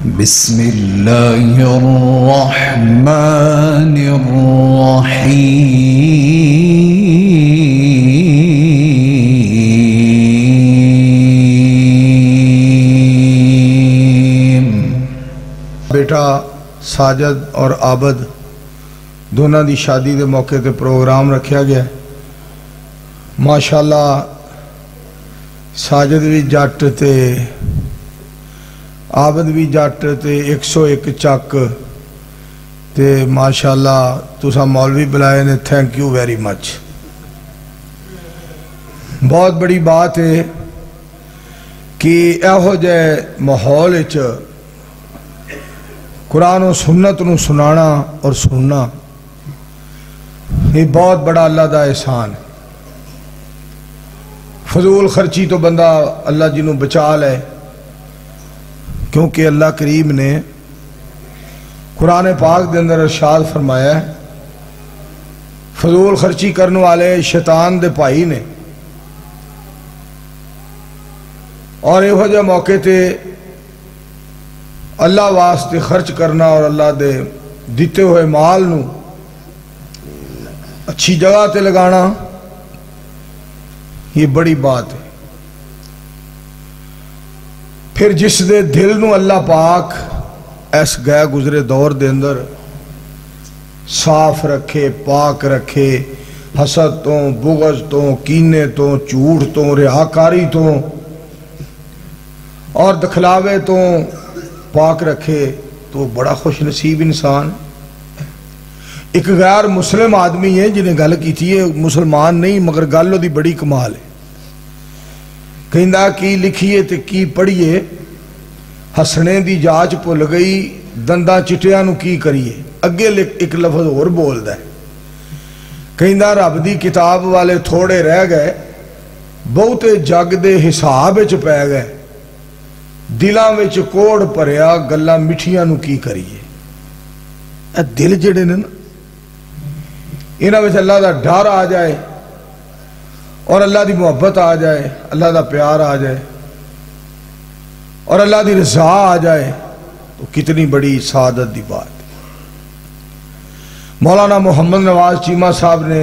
بسم اللہ الرحمن الرحیم۔ بیٹا ساجد اور عابد دونوں دی شادی دے موقع تے پروگرام رکھیا گیا ہے۔ ماشاءاللہ ساجد بھی جٹ تے عابد بھی جٹ تے 101 چک تے ماشاءاللہ تسا مولوی بلائے نے، تھینک یو ویری مچ۔ بہت بڑی بات ہے کہ ایہو جے ماحول وچ قرآن و سنت نو سنانا اور سننا یہ بہت بڑا اللہ دا احسان ہے۔ فضول خرچی تو بندہ اللہ جنوں بچا لے، کیونکہ اللہ کریم نے قرآن پاک دے اندر ارشاد فرمایا ہے فضول خرچی کرنے والے شیطان دے بھائی نے، اور یہ ہو جا موقع تے اللہ واسطے خرچ کرنا اور اللہ دے دیتے ہوئے مال نو اچھی جگہ تے لگانا یہ بڑی بات ہے۔ پھر جس دے دل نو اللہ پاک اس گئے گزرے دور دے اندر صاف رکھے، پاک رکھے، حسد تو، بغض تو، کینے تو، جھوٹ تو، ریاکاری تو اور دکھلاوے تو پاک رکھے تو بڑا خوش نصیب انسان۔ ایک غیر مسلم آدمی ہے جنہیں گل کی تھی، مسلمان نہیں مگر گل دی بڑی کمال ہے۔ کہندہ کی لکھیے تے کی پڑھیے، ہسنے دی جاچ بھول گئی، دنداں چٹیاں نو کی کریے۔ اگے ایک لفظ اور بول دا ہے، کہندہ رب دی کتاب والے تھوڑے رہ گئے، بہتے جگ دے حساب وچ پے گئے، دلاں وچ کوڑ پریا، گلاں مٹھیاں نو کی کریے۔ اے دل جڑے نے نا، انہاں وچ اللہ دا ڈر آ جائے اور اللہ دی محبت آ جائے، اللہ دا پیار آ جائے اور اللہ دی رضا آ جائے تو کتنی بڑی سعادت دی بات ہے۔ مولانا محمد نواز چیمہ صاحب نے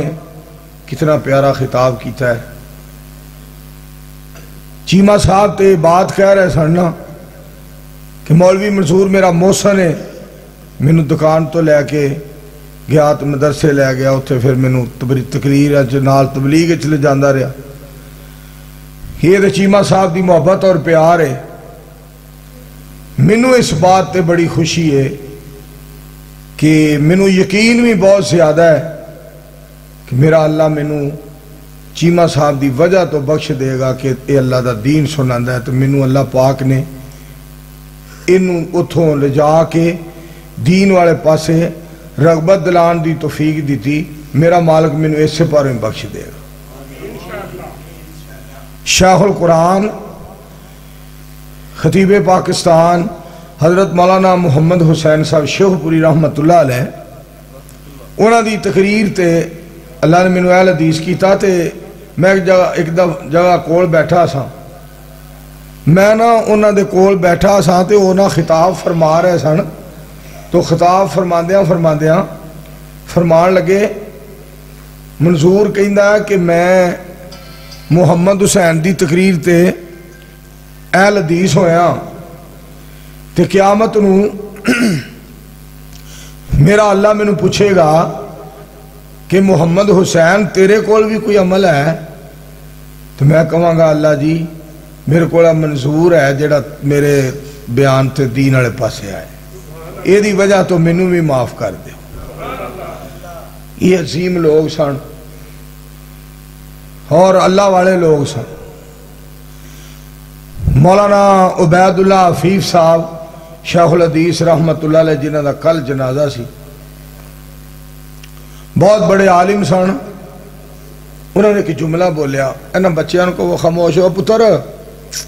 کتنا پیارا خطاب کیتا ہے۔ چیمہ صاحب تے بات کہہ رہے سننا کہ مولوی منصور میرا موسن ہے، مینوں دکان تو لے کے گیا تو مدرسے لے گیا، اتھے پھر مینوں تقریر نال تبلیغ چلے جاندہ رہا۔ یہ تو چیمہ صاحب دی محبت اور پیار ہے۔ مینوں اس بات تے بڑی خوشی ہے کہ مینوں یقین بھی بہت زیادہ ہے کہ میرا اللہ مینوں چیمہ صاحب دی وجہ تو بخش دے گا کہ اے اللہ دا دین سناندہ ہے، تو مینوں اللہ پاک نے انہوں اتھوں لے جا کے دین والے پاسے رغبت دلان دی توفیق دی تھی۔ میرا مالک مینوں اس سے پاروں بخش دے گا۔ شیخ القرآن خطیب پاکستان حضرت مولانا محمد حسین صاحب شیخ پوری رحمت اللہ علیہ، انہاں دی تقریر تے اللہ نے مینوں اہل حدیث کیتا تے میں ایک جگہ کول بیٹھا سا، میں نا انہاں دے کول بیٹھا سا تے انہاں خطاب فرما رہے سن، تو خطاب فرماندیاں فرمان لگے منظور کہندہ ہے کہ میں محمد حسین دی تقریر تے اہل حدیث ہویا تے قیامت نو میرا اللہ میں نو پوچھے گا کہ محمد حسین تیرے کول بھی کوئی عمل ہے؟ تو میں کہاں گا اللہ جی میرے کول منظور ہے جڑا میرے بیان تے دین والے پاسے آئے، یہ دی وجہ تو مینوں بھی معاف کر دے۔ یہ عظیم لوگ سن اور اللہ والے لوگ سن۔ مولانا عبید اللہ حفیظ صاحب شیخ الحدیث رحمت اللہ علیہ جنہ دا کل جنازہ سی، بہت بڑے عالم سن۔ انہوں نے کہ جملہ بولیا، انہاں بچیاں کو وہ خاموش ہو، پتر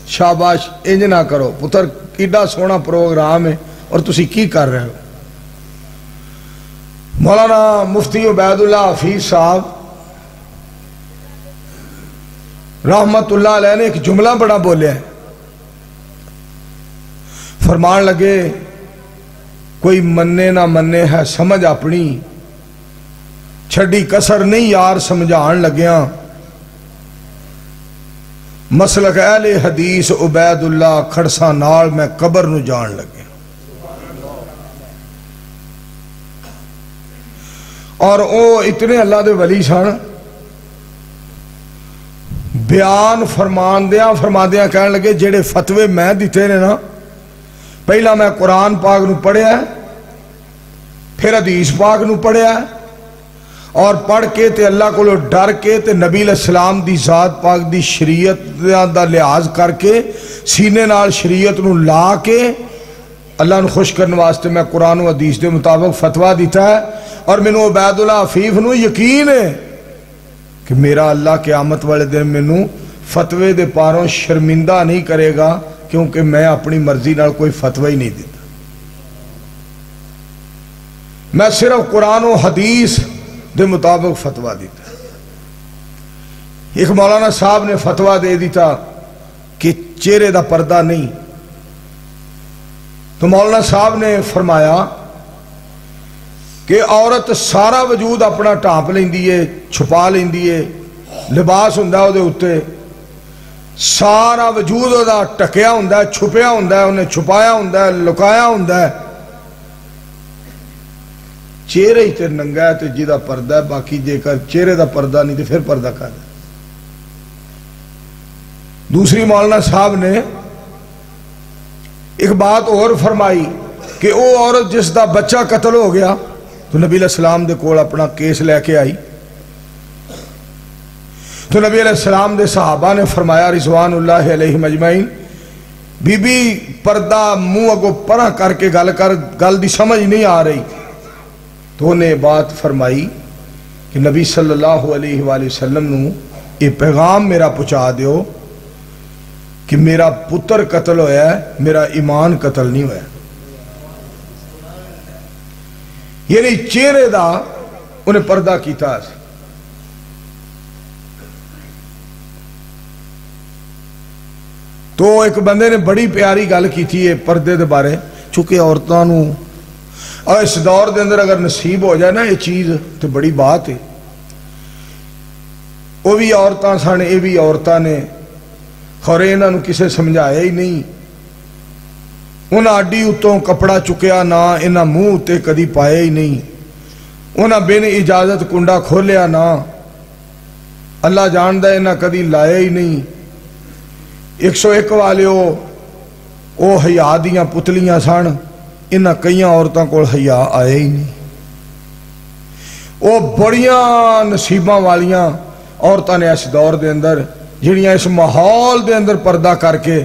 شاباش انج نہ کرو، پتر کیڈا سونا پروگرام ہے اور تسی کی کر رہے ہو۔ مولانا مفتی عبید اللہ حفیظ صاحب رحمت اللہ علیہ نے ایک جملہ بڑا بولیا ہے، فرمان لگے کوئی منے نہ منے ہے سمجھ اپنی چھڑی کسر نہیں یار سمجھان لگیاں مسلک اہل حدیث عبید اللہ کھڑسا نال میں قبر نو جان لگے اور او اتنے اللہ دے ولی سن بیان فرمان دیاں کہنے لگے جیڑے فتوے میں دیتے نے نا پہلا میں قرآن پاک نو پڑھیا ہے پھر حدیث پاک نو پڑھیا ہے اور پڑھ کے تے اللہ کو ڈر کے تے نبی علیہ السلام دی ذات پاک دی شریعت دا لحاظ کر کے سینے نال شریعت نو لا کے اللہ نو خوش کرنے واسطے میں قرآن و حدیث دے مطابق فتوہ دیتا ہے اور مینوں عبید اللہ عفیف نو یقین ہے کہ میرا اللہ قیامت والے دن مینوں فتوے دے پاروں شرمندہ نہیں کرے گا کیونکہ میں اپنی مرضی نال کوئی فتوہ ہی نہیں دیتا میں صرف قرآن و حدیث دے مطابق فتوہ دیتا ایک مولانا صاحب نے فتوہ دے دیتا کہ چہرے دا پردہ نہیں تو مولانا صاحب نے فرمایا کہ عورت سارا وجود اپنا ٹھانپ لیندی ہے چھپا لیندی ہے لباس ہوندا ہے اودے اتے سارا وجود دا ٹکیا ہوندا ہے چھپیا ہوندا ہے انہیں چھپایا ہوندا ہے لکایا ہوندا ہے چہرے ہی تے ننگا ہے تے جیدہ پردہ ہے باقی جے کر چہرے دا پردہ نہیں تے پھر پردہ کر دے دوسری مولانا صاحب نے ایک بات اور فرمائی کہ او عورت جس دا بچہ قتل ہو گیا تو نبی علیہ السلام دے کول اپنا کیس لے کے آئی تو نبی علیہ السلام دے صحابہ نے فرمایا رضوان اللہ علیہ مجمعین بی بی پردہ منہ اگو پرہ کر کے گل دی سمجھ نہیں آ رہی تو انہیں بات فرمائی کہ نبی صلی اللہ علیہ وآلہ وسلم نو یہ پیغام میرا پہنچا دیو کہ میرا پتر قتل ہویا ہے میرا ایمان قتل نہیں ہویا یعنی چہرے دا انہیں پردہ کیتا ہے تو ایک بندے نے بڑی پیاری گل کی تھی یہ پردے دے بارے چونکہ عورتوں نو اور اس دور دے اندر اگر نصیب ہو جائے نا یہ چیز تو بڑی بات ہے وہ بھی عورتاں سن یہ بھی عورتاں نے خورے انہاں نو کسے سمجھایا ہی نہیں انہاں اڈی اتوں کپڑا چکیا نہ انہاں منہ تے کدی پائے ہی نہیں انہاں بن اجازت کنڈا کھولیا نہ اللہ جاندہ انہاں کدی لائے ہی نہیں 101 والے او حیا دیاں پتلیاں سن انہاں کئیاں عورتاں کو حیا آئے ہی نہیں او بڑیاں نصیباں والیاں عورتاں نے اس دور دے اندر جڑیاں اس ماحول دے اندر پردہ کر کے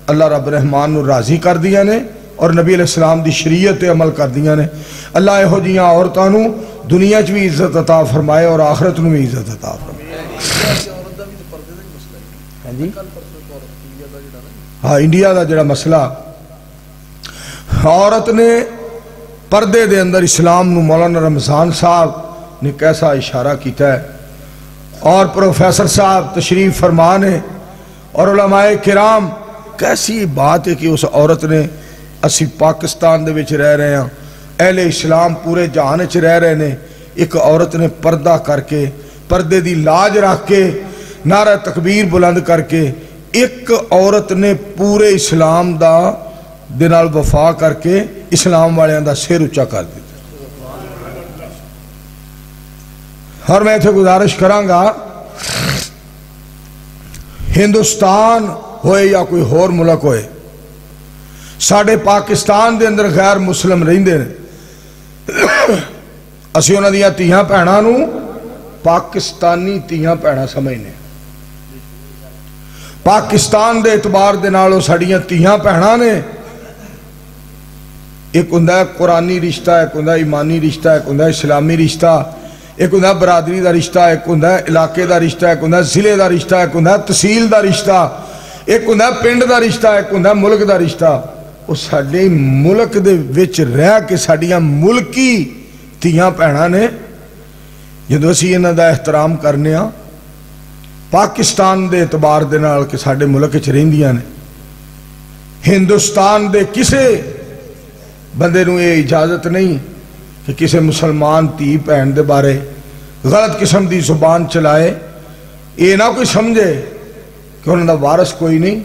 اللہ رب رحمان نو راضی کر دیا نے اور نبی علیہ السلام دی شریعت تے عمل کر دیا نے اللہ اہو جیاں عورتاں نو دنیا چ بھی عزت عطا فرمائے اور آخرت نو بھی عزت عطا فرمائے ہاں انڈیا دا جڑا مسئلہ عورت نے پردے دے اندر اسلام نو مولانا رمضان صاحب نے کیسا اشارہ کیتا ہے اور پروفیسر صاحب تشریف فرمان ہے اور علماء کرام کیسی بات ہے کہ اس عورت نے اسی پاکستان دے وچ رہ رہے ہیں اہل اسلام پورے جہان وچ رہ رہے نے ایک عورت نے پردہ کر کے پردے دی لاج رکھ کے نعرہ تکبیر بلند کر کے ایک عورت نے پورے اسلام دا دنال وفا کر کے اسلام والیاں دا سر اونچا کر دیتا اور میں تھے گزارش کرانگا ہندوستان ہوئے یا کوئی اور ملک ہوئے ساڑھے پاکستان دے اندر غیر مسلم رہندے نے اسی انہاں دیاں تیاں بھیناں نو پاکستانی تیاں بھیناں سمجھنے پاکستان دے اعتبار دے نالوں ساڑیاں تیاں بھیناں نے ایک ہوندا ہے قرآنی رشتہ ایک ہوندا ہے ایمانی رشتہ ایک ہوندا ہے اسلامی رشتہ ایک ہوندا ہے برادری دا رشتہ ایک ہوندا ہے علاقے دا رشتہ ایک ہوندا ہے ضلع دا رشتہ ایک ہوندا ہے تحصیل دا رشتہ ایک ہوندا ہے پنڈ دا رشتہ ایک ہوندا ہے ملک دا رشتہ وہ ساڈے ملک دے وچ رہ کے ساڈیاں ملکی تیاں بھیناں نے جدوں اسی انہاں دا احترام کرنے ہاں پاکستان دے اعتبار دے نال کہ ساڈے ملک وچ رہندیاں نے ہندوستان دے کسے بندے نو یہ اجازت نہیں کہ کسے مسلمان تھی بہن دے بارے غلط قسم دی زبان چلائے. یہ نہ کوئی سمجھے کہ انہوں دا وارث کوئی نہیں.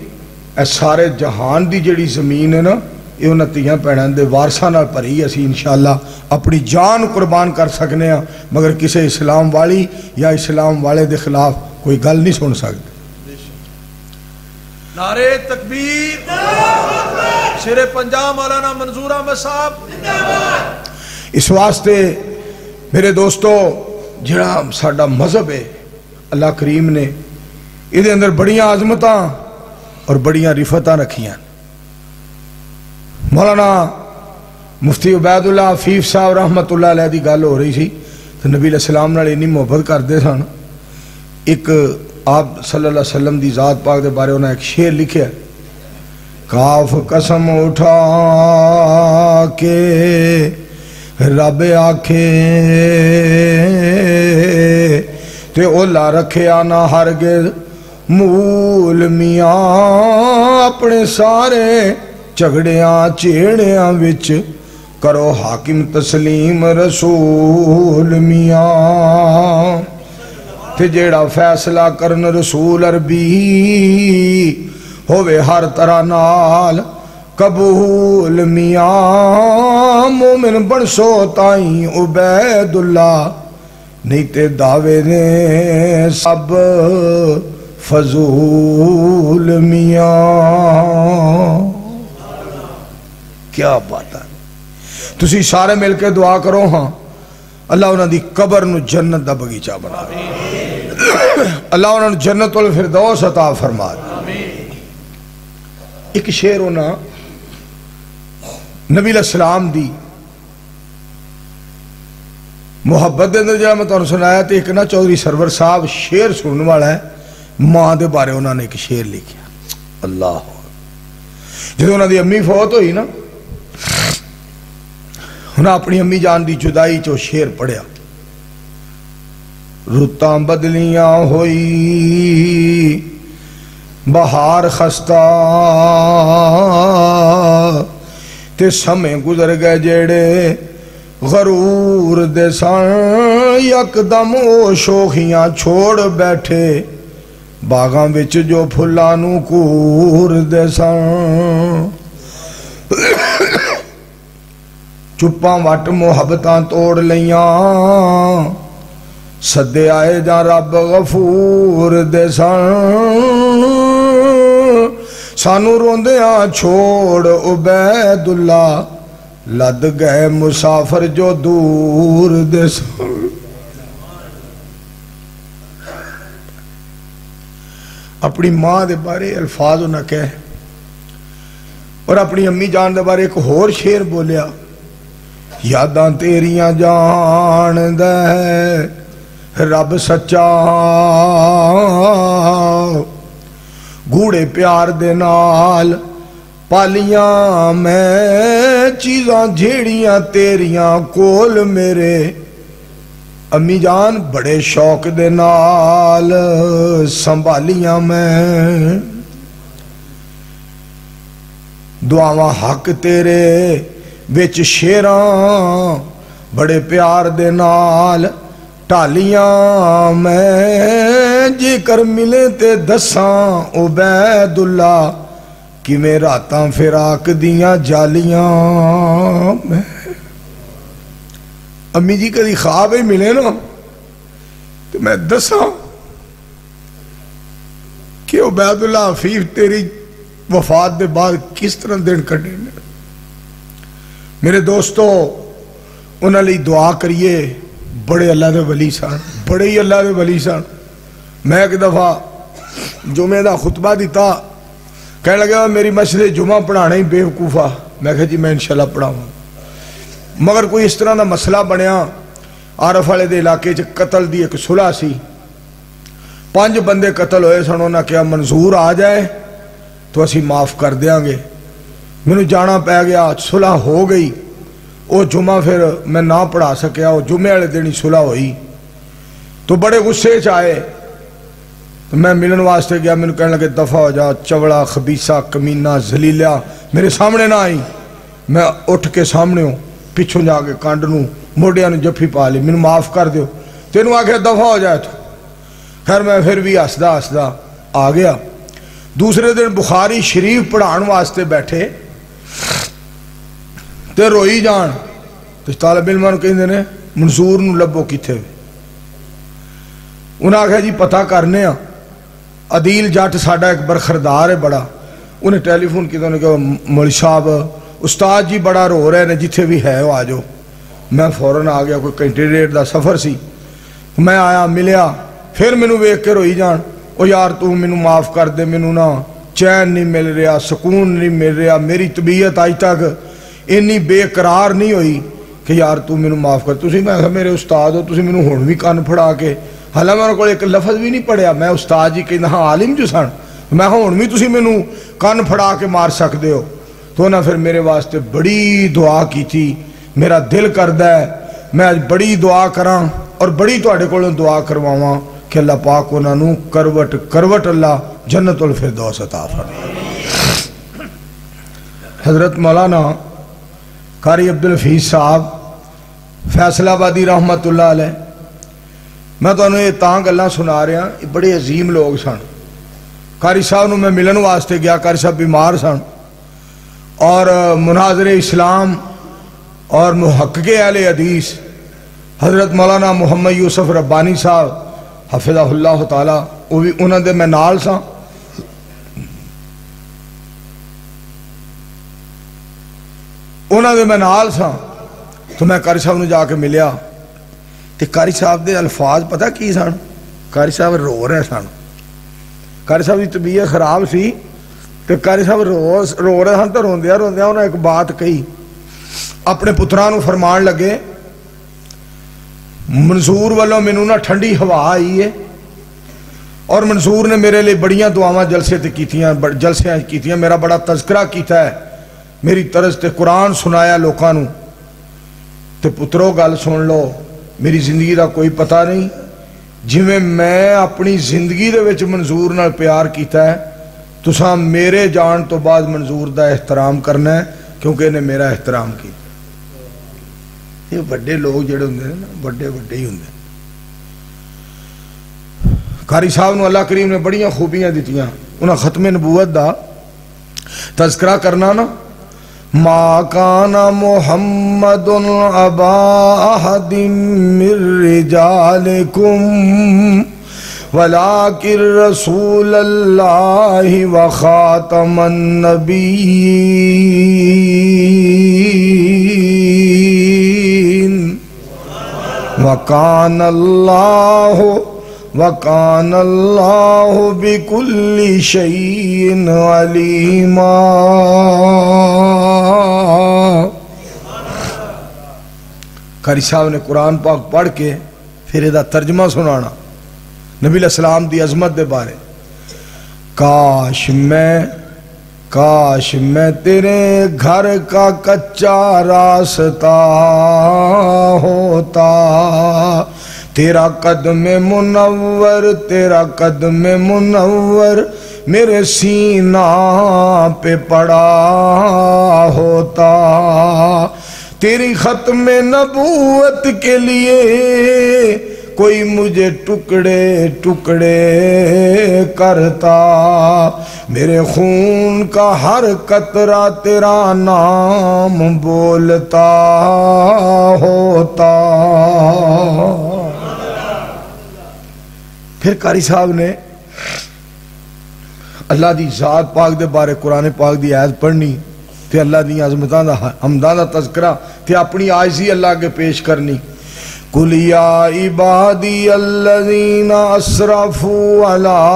اے سارے جہان دی جڑی زمین ہے نا یہ انہوں تیاں بہنوں دے وارثاں نال بھری. اسی انشاءاللہ اپنی جان قربان کر سکنے ہیں مگر کسے اسلام والی یا اسلام والے دے خلاف کوئی گل نہیں سن سکتے. نعرے تکبیر، شیر پنجاب مولانا منظور احمد صاحب. اس واسطے میرے دوستو جڑا ساڈا مذہب ہے اللہ کریم نے یہ اندر بڑیاں عظمتاں اور بڑیاں رفتاں رکھیاں. مولانا مفتی عبید اللہ عفیف صاحب رحمت اللہ علیہ دی گل ہو رہی سی تو نبی علیہ السلام نال اتنی محبت کرتے سن. ایک آپ صلی اللہ علیہ وسلم دی ذات پاک دے بارے انہیں ایک شعر لکھیا ہے. کاف قسم اٹھا کے رب آکھے تے اولا رکھیا نہ ہرگز مول میاں اپنے سارے جھگڑیاں چیڑیاں وچ کرو حاکم تسلیم رسول میاں. تے جیڑا فیصلہ کرن رسول عربی ہووے ہر طرح نال قبول میاں. مومن بن سو تائیں عبید اللہ نہیں تے دعوے نے سب فضول میاں. کیا بات ہے. تسی سارے مل کے دعا کرو ہاں اللہ انہاں دی قبر نو جنت دا بغیچہ بنا دے. اللہ انہاں نو جنت الفردوس عطا فرما دے. ایک شعر انہاں نبی علیہ السلام دی محبت دے اندر جہاں میں تو سنایا تو ایک نا چودھری سرور صاحب شعر سننے والا ہے. ماں دے بارے انہوں نے ایک شعر لکھیا. اللہ جدو انہوں دی امی فوت ہوئی نا انہوں اپنی امی جان دی جدائی چو شعر پڑھیا. رتاں بدلیاں ہوئی بہار خستہ تے سمیں گزر گئے جیڑے غرور دے سن یکدم او شوخیاں چھوڑ بیٹھے باغاں وچ جو پھلانو کور دے سن. چپاں وٹ محبتاں توڑ لیاں سدے آئے جا رب غفور دے سن. سانو روندیاں چھوڑ عبید اللہ لد گئے مسافر جو دور دے سن. اپنی ماں دے بارے الفاظ نہ کہہ اور اپنی امی جان دے بارے ایک ہور شعر بولیا. یاداں تیریاں جان دے رب سچا گوڑے پیار دے نال پالیاں میں چیزاں جھیڑیاں تیریاں کول میرے امی جان بڑے شوق دے نال سنبھالیاں میں. دعاواں حق تیرے وچ شیراں بڑے پیار دے نال ٹالیاں میں جے کر ملے تے دساں عبید اللہ کہ میں راتاں فراق دیاں جالیاں میں. امی جی کدی خواب ہی ملے نا تو میں دساں کہ عبید اللہ عفیف تیری وفات دے بعد کس طرح دن کٹے. میرے دوستو انہاں لئی دعا کریے. بڑے اللہ دے ولی سن, بڑے ہی اللہ دے ولی سن. میں ایک دفعہ جمعہ دا خطبہ دیتا کہنے لگا میری مسجد جمعہ پڑھانا ہی بے وقوفا. میں کہا جی میں انشاءاللہ پڑھاؤں مگر کوئی اس طرح دا مسئلہ بنیا. عارف والے دے علاقے چ قتل دی ایک صلح سی. 5 بندے قتل ہوئے سن. انہاں کہا منظور آ جائے تو اسی معاف کر دیاں گے. میں جانا پہ گیا. صلح ہو گئی. وہ جمعہ پھر میں نہ پڑھا سکیا. وہ جمعے والے دن ہی صلح ہوئی تو بڑے غصے چ آئے. تو میں ملن واسطے گیا، میں کہنے لگے دفع ہو جا چوڑا خبیصہ کمینہ ذلیلہ، میرے سامنے نہ آئی۔ میں اٹھ کے سامنے ہوں، پچھوں جا کے کانڈ نوں موڈیاں نوں جفی پا لی، مینوں معاف کر دیو، تینوں آ کے دفع ہو جائے تو۔ خیر میں پھر بھی ہسدا ہسدا آ گیا۔ دوسرے دن بخاری شریف پڑھان واسطے بیٹھے تے روئی جان، تو طالب علماں نوں کہندے نے منصور نوں لبو کتھے وے؟ انہاں آخیا جی پتہ کرنے ہاں، عدیل جٹ ساڈا ایک برخردار ہے بڑا، انہیں ٹیلی فون کیا، انہوں نے کہا مولوی صاحب استاد جی بڑا رو رہے ہیں، جتھے بھی ہے وہ آ جاؤ۔ میں فوراً آ گیا، کوئی گھنٹے ڈیڑھ دا سفر سی، میں آیا ملیا، پھر مینوں ویکھ کے روئی جان، او یار تو مینوں معاف کر دے، مینوں نا چین نہیں مل رہا، سکون نہیں مل رہا، میری طبیعت آج تک انی بے قرار نہیں ہوئی کہ یار تو مینوں معاف کر۔ تسی میں کہا میرے استاد ہو، تسی مینوں ہن بھی کان پھڑا کے، حالانکہ میرے کو ایک لفظ بھی نہیں پڑھیا، میں استاد جی کہنا ہاں عالم جو سن، میں ہوں بھی تسی مینوں کان پھڑا کے مار سکتے ہو۔ تو انہاں پھر میرے واسطے بڑی دعا کی تھی، میرا دل کردہ ہے میں آج بڑی دعا کراں اور بڑی تواڈے کولوں دعا کرواواں کہ اللہ پاک انہاں نوں کروٹ کروٹ اللہ جنت الفردوس عطا فرمائے۔ حضرت مولانا قاری عبدالحفیظ صاحب فیصل آبادی رحمت اللہ علیہ، میں تو انہوں یہ تاں گلاں سنا رہا، یہ بڑے عظیم لوگ سن۔ قاری صاحب نوں میں ملن واسطے گیا، قاری صاحب بیمار سن، اور مناظر اسلام اور محقق اہل حدیث حضرت مولانا محمد یوسف ربانی صاحب حفظہ اللہ تعالی، وہ بھی انہوں دے میں نال سا، انہوں دے میں نال سا، تو میں قاری صاحب نوں جا کے ملیا، تے قاری صاحب دے الفاظ پتہ کی سن؟ قاری صاحب رو رہے سن، قاری صاحب دی طبیعت خراب سی، تے قاری صاحب رو رہے سن، تو روندیا روندیا انہوں نے ایک بات کہی، اپنے پتران نوں فرمان لگے منصور والوں مینوں نہ ٹھنڈی ہوا آئی ہے، اور منصور نے میرے لئے بڑیاں دعاواں جلسے تے کیتیاں، جلسے کیتیاں، میرا بڑا تذکرہ کیتا ہے، میری طرز تے قرآن سنایا لوکاں نوں، تے پترو گل سن لو، میری زندگی دا کوئی پتہ نہیں، جویں میں اپنی زندگی دے وچ منظور نال پیار کیتا ہے، تساں میرے جان تو بعد منظور دا احترام کرنا ہے، کیونکہ انہیں میرا احترام کی۔ یہ بڑے لوگ جڑے ہوندے ہیں نا، بڑے بڑے ہی ہوندے ہیں۔ قاری صاحب نو اللہ کریم نے بڑیاں خوبیاں دیتیاں، انہاں ختم نبوت دا تذکرہ کرنا نا، ما کان محمد ابا احد من رجالکم ولیکن رسول اللہ وخاتم النبیین وکان اللہ بکل شیء علیما۔ قاری صاحب نے قرآن پاک پڑھ کے پھر یہ ترجمہ سنانا نبی علیہ السلام دی عظمت دے بارے۔ کاش میں تیرے گھر کا کچا راستہ ہوتا، تیرا قدم منور میرے سینہ پہ پڑا ہوتا، تیری ختم نبوت کے لیے کوئی مجھے ٹکڑے ٹکڑے کرتا، میرے خون کا ہر قطرہ تیرا نام بولتا ہوتا۔ پھر قاری صاحب نے اللہ دی ذات پاک دے بارے قرآن پاک دی آیت پڑھنی، تے اللہ دی عظمتاں دا حمداں دا تذکرہ، تے اپنی عاجزی اللہ کے پیش کرنی۔ قُلْ يَا عِبَادِيَ الَّذِينَ أَسْرَفُوا عَلَىٰ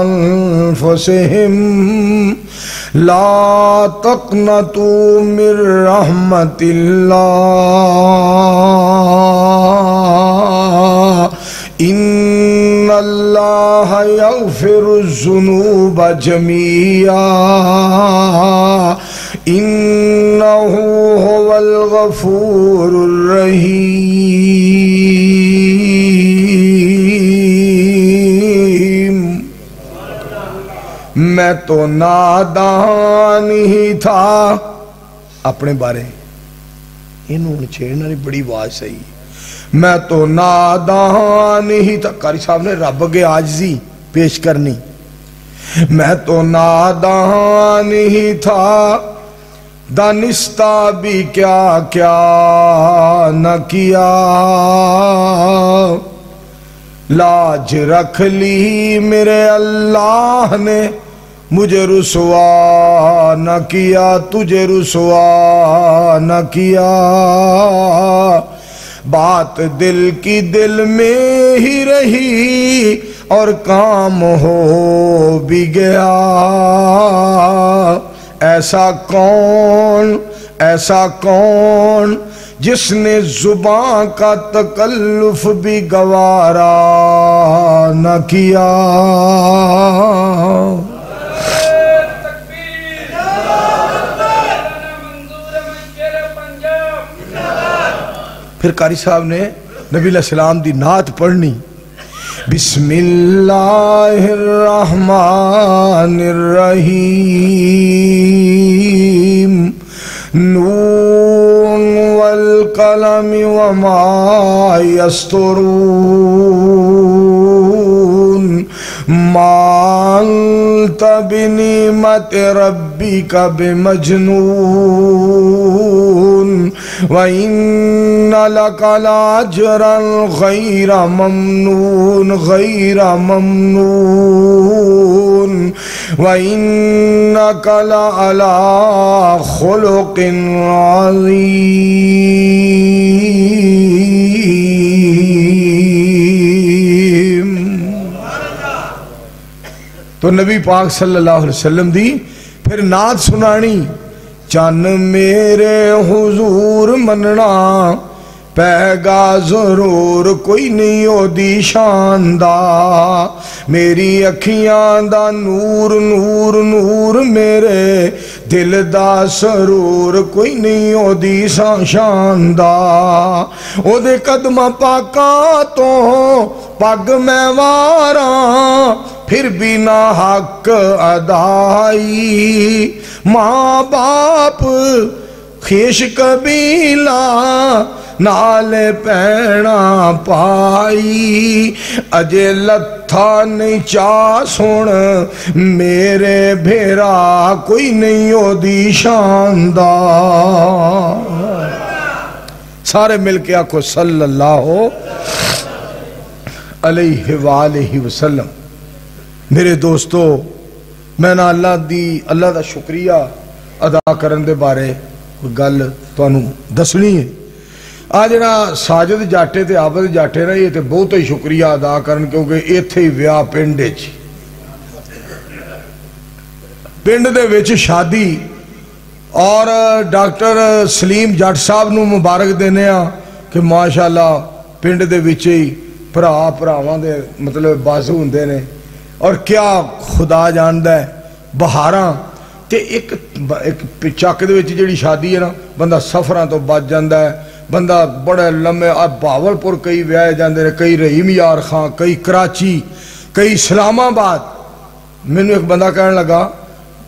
أَنفُسِهِمْ لَا تَقْنَطُوا مِن رَحْمَةِ اللَّهِ إِنَّ اللَّهَ يَغْفِرُ الذُّنُوبَ جَمِيعًا إِنَّهُ هُوَ الْغَفُورُ الرَّحِيمُ۔ میں تو نادان ہی تھا اپنے بارے انہوں نے چھیڑنا نہیں بڑی آواز صحیح میں تو نادان ہی تھا قاری صاحب نے رب کے عاجزی پیش کرنی میں تو نادان ہی تھا دانستہ بھی کیا کیا نہ کیا لاج رکھ لی میرے اللہ نے مجھے رسوا نہ کیا تجھے رسوا نہ کیا بات دل کی دل میں ہی رہی اور کام ہو بھی گیا ایسا کون جس نے زبان کا تکلف بھی گوارا نہ کیا پھر قاری صاحب نے نبی علیہ السلام دی نعت پڑھنی بسم اللہ الرحمن الرحیم نون والقلم وما یسطرون ما انت بنعمت ربک بمجنون وَإِنَّ لَكَ لَأَجْرًا غَيْرَ مَمْنُونٍ وَإِنَّكَ لَعَلَى خُلُقٍ عَظِيمٍ تو نبی پاک صلی اللہ علیہ وسلم دی پھر نعت سنانی چن میرے حضور مننا پیگا ضرور کوئی نہیں ہو دی شاندہ میری اکھیاں دا نور نور نور میرے دل دا سرور کوئی نہیں ہو دی شاندہ او دے قدمہ پاکاں تو پگ میں واراں پھر بھی نہ حق ادائی ماں باپ خیش قبیلہ نال پینا پائی اجے لتھا نہیں چاہ سن میرے بھیرا کوئی نہیں ہو دی شاندار سارے مل کے آکھو صلی اللہ علیہ وآلہ وسلم میرے دوستو میں نہ اللہ دا شکریہ ادا کرن دے بارے گل تانوں دسنی ہے آج نا ساجد جاٹے تے عابد جاٹے نا یہ تے بہت ہی شکریہ ادا کرن کیونکہ ایتھے ہی ویاہ پنڈے چی پنڈ دے وچ شادی اور ڈاکٹر سلیم جٹ صاحب نو مبارک دینے ہاں کہ ماشاءاللہ پنڈ دے وچ ہی پراواں دے مطلب بازو ہوندے نے اور کیا خدا جاندہ ہے بہاراں تے ایک چک دے وچ جڑی شادی ہے نا بندہ سفراں تو بچ جاندہ ہے بندہ بڑے لمحے باولپور کئی ویائے جاندے نے کئی رحیم یار خان کئی کراچی کئی اسلام آباد میں نے ایک بندہ کہنے لگا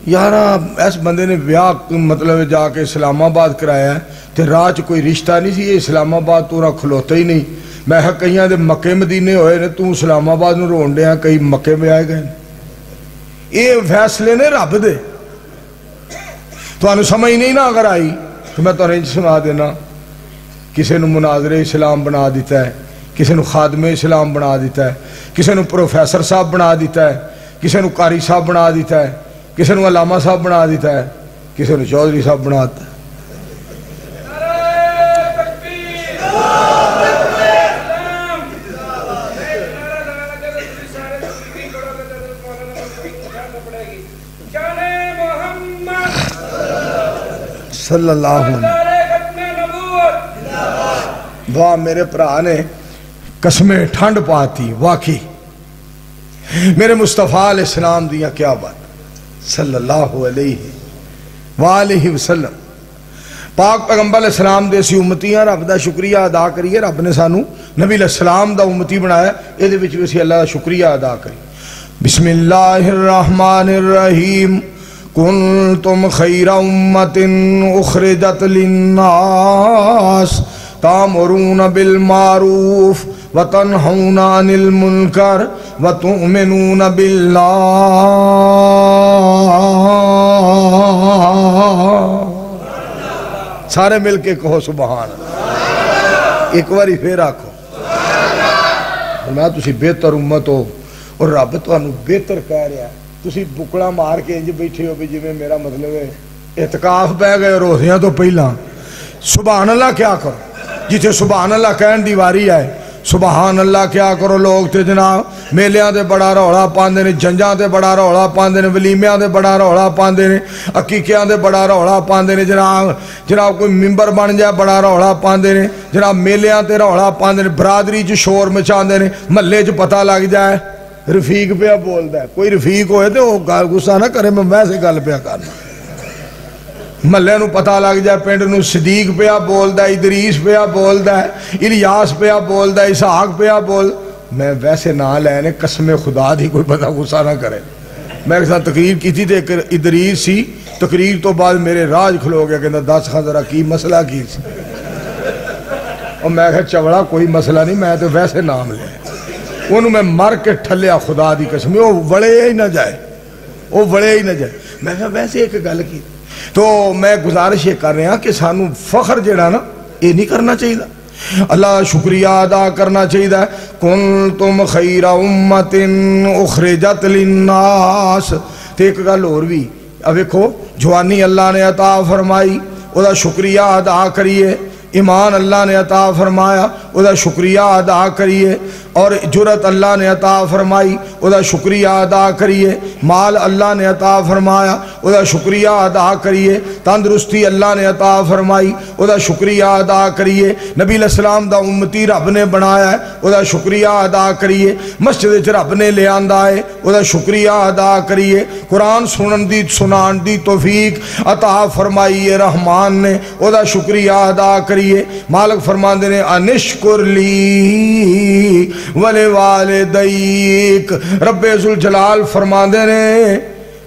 یارا اس بندے نے ویاہ مطلب جا کے اسلام آباد کرایا ہے تے راج کوئی رشتہ نہیں سی یہ اسلام آباد تو نہ کھلوتا ہی نہیں میں کئیاں دے مکے مدینے ہوئے نے تو اسلام آباد نو رون دے ہیں کئی مکے میں آئے گئے یہ فیصلے نے رب دے تو انہوں سمجھ نہیں نا اگر آئی تو میں تو رنج سنا دینا کسے نو مناظر اسلام بنا دیتا ہے کسے نو خادم اسلام بنا دیتا ہے کسے نو پروفیسر صاحب بنا دیتا ہے کسے نو قاری صاحب بنا دیتا ہے کسے نو علامہ صاحب بنا دیتا ہے کسے نو چودھری صاحب بنا دیتا ہے صلی اللہ علیہ وسلم واہ میرے پرا نے قسمیں ٹھنڈ پاتی واقعی میرے مصطفیٰ علیہ السلام دیا کیا بات صلی اللہ علیہ وآلہ وسلم پاک پیغمبر علیہ السلام دے سی امتیاں رب دا شکریہ ادا کریے رب نے سانو نبی علیہ السلام دا امتی بنایا یہ دے وچ بھی اسی اللہ دا شکریہ ادا کری بسم اللہ الرحمن الرحیم کنتم خیر امت اخرجت للناس تامرون بالمعروف وتنہون عن المنکر وتؤمنون باللہ. سارے مل کے کہو سبحان اللہ. ایک باری پھر آکھو میں تسی بہتر امت ہو اور رب تانوں بہتر کہہ رہا ہے. تسی بکڑا مار کے انج بیٹھے ہو بھی جی میرا مطلب ہے اعتکاف پہ گئے روزیاں تو پہلا. سبحان اللہ کیا کرو جتھے سبحان اللہ کہن دی واری ہے سبحان اللہ کیا کرو. لوگ تے جناب میلیاں دے بڑا رولا پاندے نے, جنجاں دے بڑا رولا پاندے نے, ولیمیاں دے بڑا رولا پاندے نے, عقیقیاں دے بڑا رولا پاندے نے. جناب کوئی ممبر بن جائے بڑا رولا پاندے نے. جناب میلیاں تے رولا پاندے نے, برادری چ شور مچاندے نے, محلے چ پتہ لگ جائے رفیق پیا بولدا ہے. کوئی رفیق ہوئے تے وہ غصہ نہ کرے, میں ویسے گل پیا کرنا. محلے نو پتہ لگ جائے پنڈ نو صدیق پیا بولدا ہے, ادریس پیا بولدا ہے, الیاس پیا بولدا ہے, اسحاق پیا بول. میں ویسے نہ لینے قسم خدا دی کوئی بندہ غصہ نہ کرے. میں ایک ساتھ تقریر کی تھی تے ادریس سی, تقریر تو بعد میرے راج کھلو گیا کہندا دس خان ذرا کی مسئلہ کی سی. اور میں کہا چوڑا کوئی مسئلہ نہیں, میں تو ویسے نام لے. انہوں میں مر کے ٹھلیا خدا دی قسم, وہ وڑے ہی نہ جائے, وہ وڑے ہی نہ جائے. میں کہا ویسے ایک گل کی تو میں گزارش یہ کر رہا کہ سانو فخر جڑا نا یہ نہیں کرنا چاہیے, اللہ شکریہ ادا کرنا چاہیے. کنتم خیر امت اخرجت للناس. تے ایک گل اور بھی اب دیکھو, جوانی اللہ نے عطا فرمائی او دا شکریہ ادا کریے, ایمان اللہ نے عطا فرمایا او دا شکریہ ادا کریے, اور جرت اللہ نے عطا فرمائی او دا شکریہ ادا کریے, مال اللہ نے عطا فرمایا او دا شکریہ ادا کریے, تندرستی اللہ نے عطا فرمائی او دا شکریہ ادا کریے, نبی علیہ السلام دا امتی رب نے بنایا ہے او دا شکریہ ادا کریے, مسجد وچ رب نے لے آندا ہے او دا شکریہ ادا کریے, قرآن سنان دی توفیق عطا فرمائی ہے رحمان نے او دا شکریہ ادا کریے. مالک فرماندے نے انشکر لی ولوالدیک, رب ذوالجلال فرماندے نے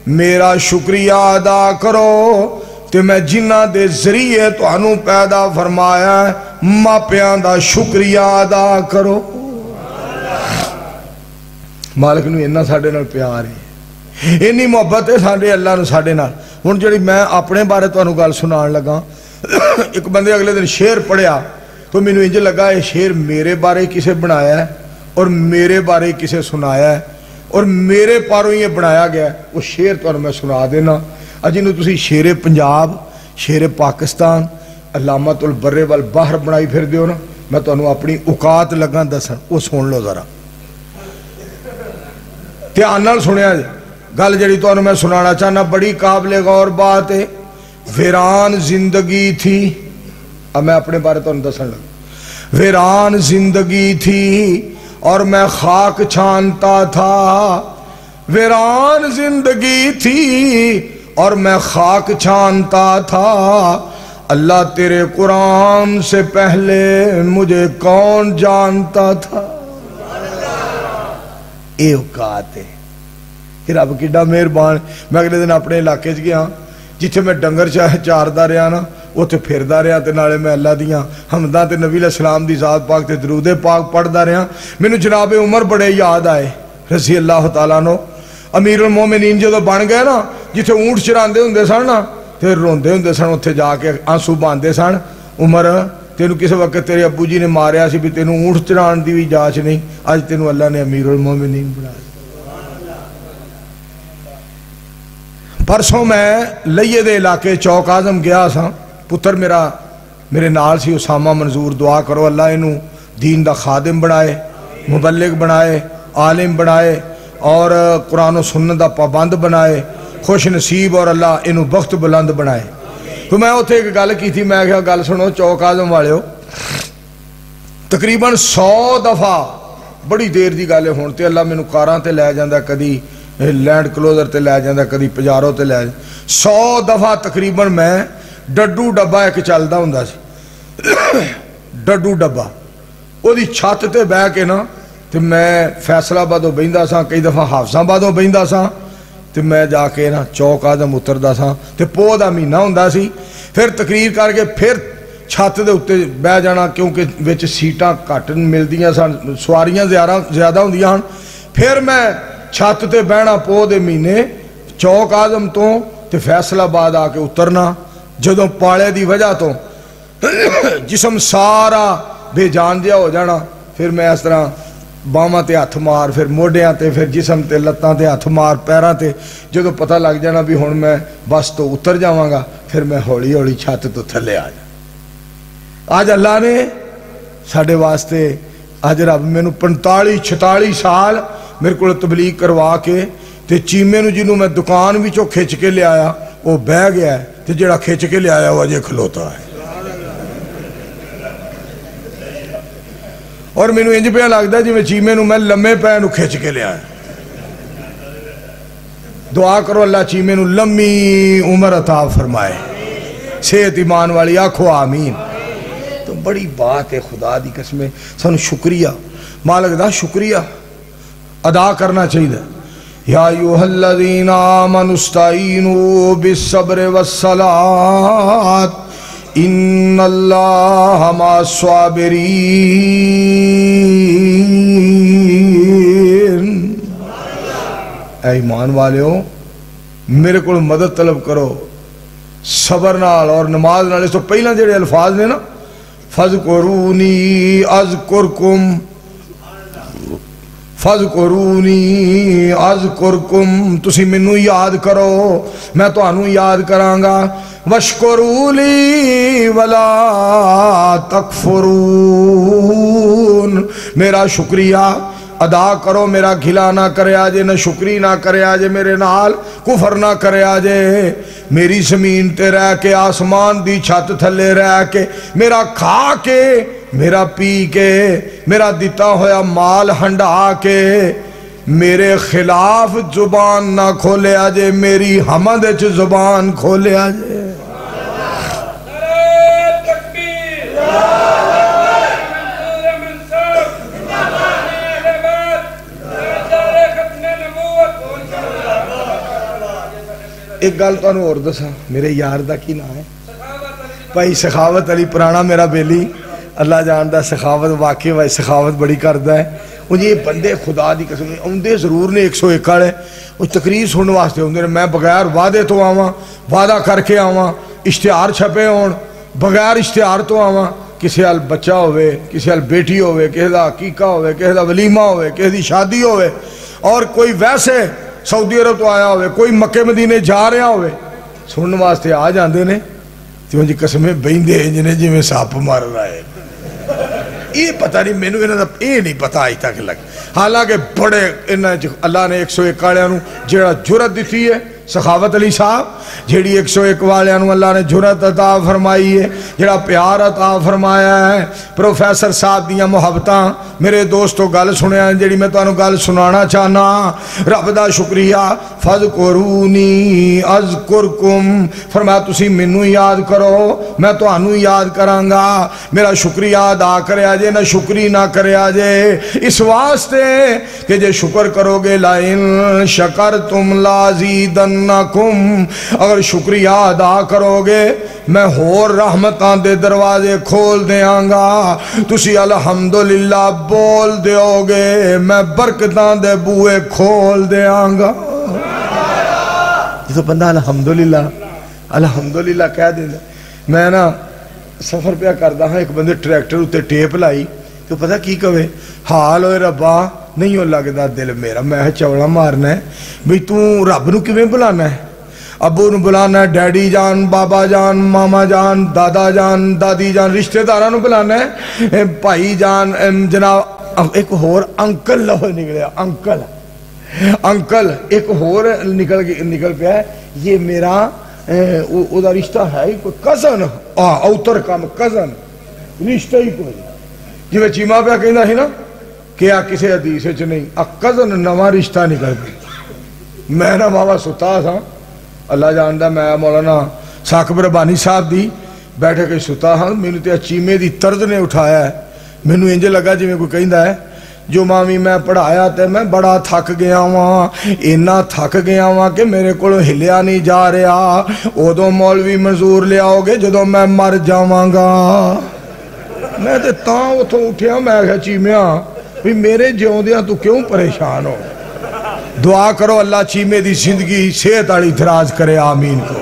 میرا شکریہ ادا کرو تے میں جنہ دے ذریعے تو انہوں پیدا فرمایا ہے ماپیاں دا شکریہ ادا کرو. مالک نو انہا ساڑھے نال پیار ہے, انہی محبت ہے ساڑھے اللہ نو ساڑھے نال. ہن جڑی میں اپنے بارے تو انہوں گال سنان لگا, ایک بندے اگلے دن شعر پڑھیا تو میں نے انجھے لگا یہ شعر میرے بارے کسے بنایا ہے اور میرے بارے کسے سنایا ہے اور میرے پاروں یہ بنایا گیا ہے. وہ شعر تو میں سنا دینا. جنہوں تسی شیر پنجاب, شیر پاکستان, علامت البر والبحر بنائی پھر دیو نا, میں تو انہوں اپنی اوقات لگا دسن, وہ سن لو ذرا دھیان نال سنیا جائے. گل جڑی تو انہوں میں سنانا چاہنا بڑی قابل غور بات ہے. ویران زندگی تھی, اب میں اپنے بارے تو انہوں دسن لگا. ویران زندگی تھی اور میں خاک چھانتا تھا, ویران زندگی تھی اور میں خاک چھانتا تھا, اللہ تیرے قرآن سے پہلے مجھے کون جانتا تھا. اے اوقات ہے کہ رب کیڈا مہربان. میں اگلے دن اپنے علاقے گیا جتھے میں ڈنگر چاردا رہا نا, اتنے پھردا رہا تے نالے میں اللہ دیاں حمداں تے نبی علیہ السلام دی ذات پاک تے درود پاک پڑھدا رہا. مینوں جناب عمر بڑے یاد آئے رضی اللہ تعالیٰ نو. امیر المومنین جدو بن گئے نا, جتھے اونٹ چراندے ہوندے سن نا تے روندے ہوندے سن, اتھے جا کے آنسو باندے سن. عمر تینوں کس وقت تیرے ابو جی نے ماریا سی بھی تینوں اونٹ چران دی بھی جاچ نہیں, آج تینوں اللہ نے امیر المومنین بنا. پرسوں میں لئیے دے علاقے چوک آزم گیا سا, پتر میرے نال سی اسامہ منظور, دعا کرو اللہ انہوں دین دا خادم بنائے, مبلغ بنائے, عالم بنائے اور قرآن و سنت دا پابند بنائے, خوش نصیب اور اللہ انہوں بخت بلند بنائے. تو میں اتھے ایک گل کی تھی, میں کہا گل سنو چوک آزم والے ہو, تقریباً 100 دفعہ بڑی دیر دی گالے ہونتے اللہ میں کاراں تے لے جاندہ, کدی لینڈ کلوزر تے لے جاندہ, کدی پجاروں تے لے جاندہ. 100 دفعہ تقریباً میں ڈڈو ڈبا ایک چلدا ہوندا سی, ڈڈو ڈبا وہ دی چھت تے بہ کے نا تو میں فیصل آبادوں بہندا سا، کئی دفعہ حافظ آبادوں بہندا سا، تو میں جا کے نا چوک آدم اتردا سا، تو پوہ دا مہینہ ہوندا سی، پھر تقریر کر کے پھر چھت دے اتے بہ جانا، کیونکہ وچ سیٹاں گھٹ ملدیاں سن، سواریاں زیادہ ہوندیاں ہن، پھر میں چھت تے بہنا پوہ دے مہینے چوک آدم تو تے فیصل آباد آ کے اترنا، جدوں پالے دی وجہ تو جسم سارا بے جان جہا ہو جانا، پھر میں اس طرح باواں تے ہاتھ مار، پھر موڈیاں تے، پھر جسم تے لتاں تے ہاتھ مار، پیراں تے، جدوں پتہ لگ جانا بھی ہن میں بس تو اتر جاواں گا، پھر میں ہولی ہولی چھت تو تھلے آ جا۔ آج اللہ نے ساڈے واسطے، آج رب میں 45-46 سال میرے کو تبلیغ کروا کے تے چیمے نو جنوں میں دکان وچوں کھچ کے لے آیا وہ بہ گیا ہے، تے جڑا کھچ کے لے آیا وہ اجے کھلوتا ہے۔ اور میں انج پہ لگتا ہے جی میں چیمے نو میں لمے پے نو کھچ کے لے آیا۔ دعا کرو اللہ چیمے نو لمبی عمر عطا فرمائے، صحت ایمان والی آکھو آمین۔ تو بڑی بات ہے، خدا دی قسمیں سانو شکریہ، مالک دا شکریہ ادا کرنا چاہیے۔ یا ایھا الذین آمنوا استعینوا بالصبر والصلاۃ ان اللہ مع الصابرین۔ اے ایمان والیو میرے کو مدد طلب کرو صبر نال اور نماز نال۔ اس تو پہلا جڑے الفاظ نے نا، فَاذْكُرُونِي أَذْكُرْكُمْ فَاذْكُرُونِي أَذْكُرْكُمْ، تسی منو یاد کرو میں تو انو یاد کرانگا، وَاشْكُرُوا لِي وَلَا تَكْفُرُونَ، میرا شکریہ ادا کرو، میرا گھلا نہ کرے آجے، نہ شکری نہ کرے آجے، میرے نال کفر نہ کرے آجے، میری زمین تے رہ کے، آسمان دی چھت تھلے رہ کے، میرا کھا کے، میرا پی کے، میرا دیتا ہویا مال ہنڈا کے، میرے خلاف زبان نہ کھولے آجے، میری حمد اچ زبان کھولے آجے۔ ایک گل تو انہوں اور دسا، میرے یار دا کی نام ہے بھائی سخاوت علی پرانا میرا بیلی، اللہ جاندہ سخاوت واقعی بھائی سخاوت بڑی کردہ ہے۔ مجھے یہ بندے خدا دی قسم اوندے ضرور نے 101 ہے، وہ تقریر سننے واسطے اوندے میں بغیر وعدے تو آواں، وعدہ کر کے آواں، اشتہار چھپے ہون بغیر اشتہار تو آواں، کسی حال بچہ ہوئے، کسی حال بیٹی ہوئے، کسی دا عقیقہ ہوئے، کسی دا ولیمہ ہوئے، کسی دی شادی ہوئے، اور کوئی ویسے سعودی عرب تو آیا ہوئے، کوئی مکہ مدینے جا رہا ہوئے، سننے واسطے آ جاندے نے، تو جی قسمیں بہندے جنہیں جی میں ساپ مار رہا ہے۔ یہ پتہ نہیں میں نے یہ نہیں پتہ آئی تک لگ، حالانکہ بڑے اللہ نے 101 والوں جڑا جرت دیتی ہے، سخاوت علی صاحب جیڑی 101 والوں اللہ نے جرت عطا فرمائی ہے، جڑا پیار عطا فرمایا ہے، پروفیسر صاحب دیاں محبتاں میرے دوستو گل سنیا ہیں جیڑی میں تو انہوں گل سنانا چاہنا، رب دا شکریہ، فَاذْكُرُونِي أَذْكُرْكُمْ، فرمایا تسی منو یاد کرو میں تو انہوں یاد کرانگا، میرا شکریہ ادا کرے آجے نہ شکری نہ کرے آجے، اس واسطے کہ جے شکر کرو گے لَإِن شَكَرْتُمْ لَازِيدَنَّكُمْ، اگر شکریہ ادا کرو گے میں ہور رحمتان دے دروازے کھول دیاں گا، تسی الحمدللہ بول دیو گے میں برکتان دے بوئے کھول دیاں گا۔ یہ تو بندہ الحمدللہ کہہ دیں۔ میں نا سفر پہ کردہ ہاں، ایک بندے ٹریکٹر ہوتے ٹیپ لائی تو پتہ کی کہوے، حال ہوئے ربا نہیں ہو لگتا دل میرا، میں چوڑا مارنا ہے بھئی تو رب نو کیویں بلانا ہے، ابو نو بلانا ہے، ڈیڈی جان، بابا جان، ماما جان، دادا جان، دادی جان، رشتہ داراں نو بلانا ہے، بھائی جان، جناب ایک ہور انکل لہو نکلیا، انکل ایک ہور نکل پیا ہے، یہ میرا او دا رشتہ ہے ہی کوئی کزن، اوتر کام کزن، رشتہ ہی کوئی جی میں چیمہ پہ کہنا ہے نا کیا کسی حدیث ہے نہیں، کزن نواں رشتہ نکل پیا۔ میں نا ماما ستا تھا، اللہ جاندہ میں مولانا ثاقب ربانی صاحب دی بیٹھے کے ستا ہاں، میں نے چیمے دی طرز نے اٹھایا ہے، میں نے انجھے لگا جی میں کوئی کہندہ ہے جمعہ بھی میں پڑھایا تے میں بڑا تھک گیا ہاں، اینا تھک گیا ہاں کہ میرے کو ہلیا نہیں جا رہا، ادو مولوی منظور لیا ہوگے جدو میں مر جاواں گا۔ میں تے تاں اتھوں اٹھیا، میں کہا چیمیاں بھی میرے جیوندیاں تو کیوں پریشان ہو؟ دعا کرو اللہ چیمے دی زندگی صحت والی دراز کرے، آمین کو۔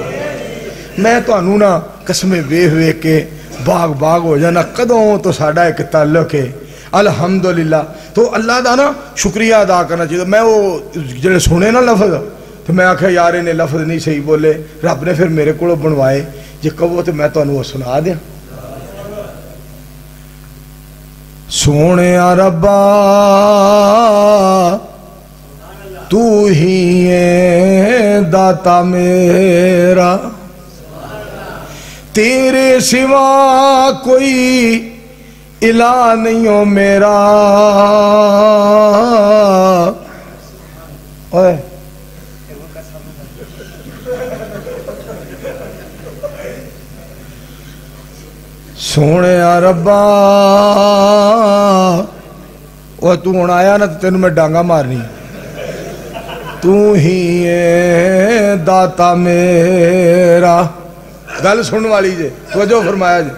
میں تو انہوں نا قسمیں وے کے باغ باغ ہو جانا، قدوں تو ساڑھا ایک تعلق ہے الحمدللہ۔ تو اللہ دا نا شکریہ ادا کرنا چاہیے۔ میں وہ جڑے سنے نا لفظ تو میں آکھا یار انہیں لفظ نہیں صحیح بولے، رب نے پھر میرے کو بنوائے، جے کہو تو میں تو انہوں سنا دیا۔ سونے ربا تو ہی ہے داتا میرا، تیرے سوا کوئی الہ نہیں ہو میرا۔ اوئے سونے ربا، وہ تو ہون آیا نا تینوں میں ڈانگا مارنی، تو ہی ہے داتا میرا۔ گل سن والی جے توجہ فرمایا جے،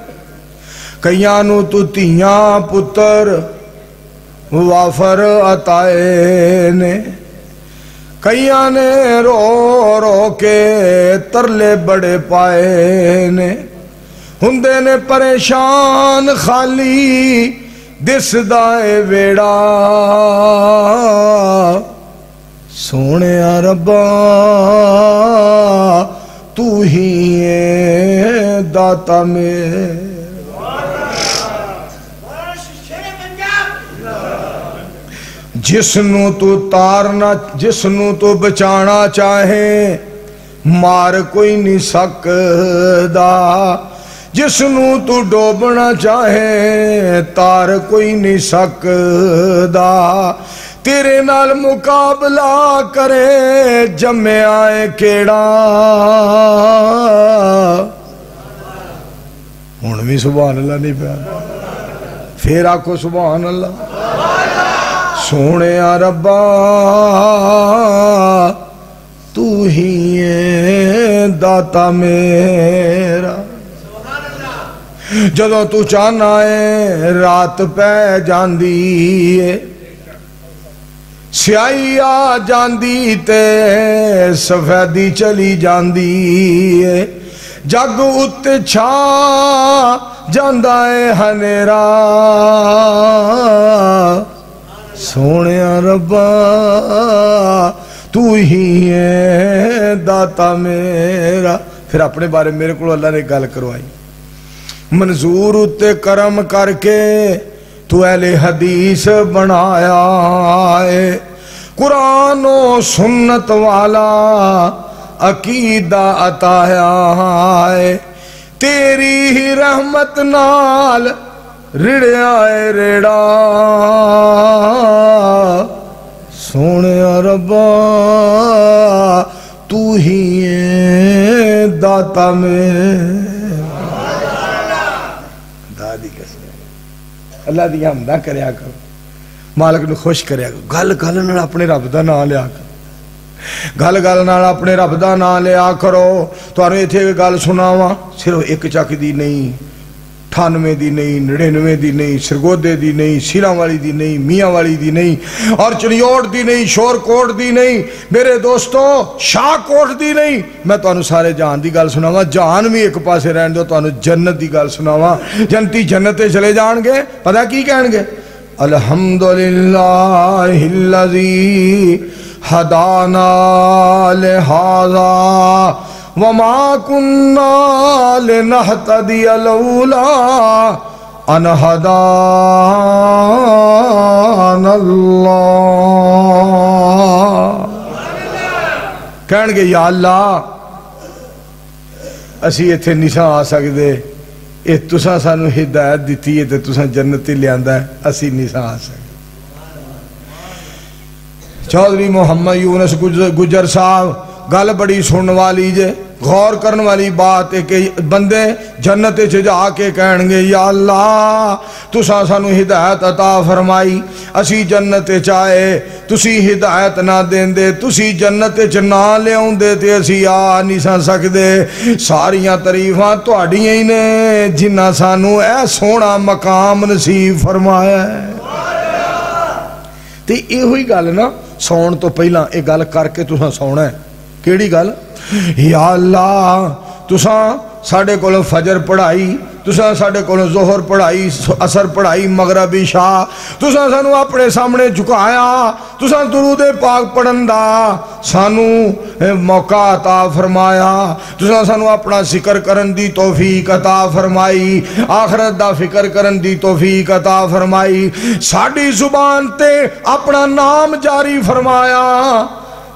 کئیاں نو تو تیاں پتر وافر عطائے نے، کئیاں نے رو رو کے ترلے بڑے پائے نے، ہندے نے پریشان خالی دس دائے ویڑا۔ سونے ربا تو ہی ہے داتا میرا، جسنو تو تارنا جسنو تو بچانا چاہے مار کوئی نہیں سکدا، جسنو تو ڈوبنا چاہے تار کوئی نہیں سکدا، تیرے نال مقابلہ کرے جمے آئے کیڑا۔ ہون بھی سبحان اللہ نہیں پیا، پھر آکھو سبحان اللہ۔ سونے ربا تو ہی ہے داتا میرا، جدوں تو چاہنا ہے رات پہ جاندی ہے، سیاہی آ جاندی تے سفیدی چلی جاندی ہے، جگ اُتے چھا جاندہ ہے ہنیرا۔ سونے ربا تو ہی ہے داتا میرا۔ پھر اپنے بارے میرے کو اللہ نے گل کروائی، منظور اتے کرم کر کے تو اہل حدیث بنایا ہے، قرآن و سنت والا عقیدہ عطایا ہے، تیری ہی رحمت نال رڑیا ہے ریڑا۔ سونے ربا تو ہی ہے داتا میرا۔ دادی قسم اللہ دی حمدہ کریا کرو، مالک نو خوش کریا کرو، گل گل نال اپنے رب دا نام لیا کرو، گل گل نال اپنے رب دا نام لیا کرو۔ تانوں ایتھے گل سناواں، صرف ایک چک دی نہیں، 98 دی نہیں، 99 دی نہیں، سرگودے دی نہیں، سیراں والی دی نہیں، میاں والی دی نہیں، اور چنیوڑ دی نہیں، شور کوٹ دی نہیں، میرے دوستو شاہ کوٹ دی نہیں، میں تانوں سارے جہان دی گل سناواں۔ جہان بھی ایک پاسے رہن دو، تانوں جنت دی گل سناواں۔ جنتی جنتے چلے جان گے، پتہ کی کہن گے؟ الحمدللہ الذی ہدانا لہذا وما كنا لنهتدي لولا ان هدانا اللہ۔ کہن گے یا اللہ اسی ایتھے نشاں آ سکدے، اے تساں سانو ہدایت دیتی ہے تے تساں جنتی لیاندا ہے، اسی نشاں آ سکدے۔ چودھری محمد یونس گجر صاحب گل بڑی سن والی جے، غور کرنے والی بات ہے کہ بندے جنت جا کے کہن گے یا اللہ تساں سانو ہدایت عطا فرمائی، اسی جنت چاہے تسی ہدایت نہ دیندے، تسی جنت نہ لے آؤندے تے اسی آ نہیں سکدے۔ ساریاں تعریفاں تہاڈیاں ہی نے جنہاں سانو اے سونا مقام نصیب فرمایا ہے۔ تے یہ ہوئی گل نا، سون تو پہلا یہ گل کر کے تساں سونا ہے۔ کیڑی گل؟ یا اللہ تساں ساڈے کولوں فجر پڑھائی، تساں ساڈے کولوں ظہر پڑھائی، عصر پڑھائی، مغرب عشاء، تساں سانو اپنے سامنے جھکایا، تساں درود پاک پڑھن دا سانو موقع عطا فرمایا، تساں سانو اپنا ذکر کرن دی توفیق عطا فرمائی، آخرت دا فکر کرن دی توفیق عطا فرمائی، ساڈی زبان تے اپنا نام جاری فرمایا،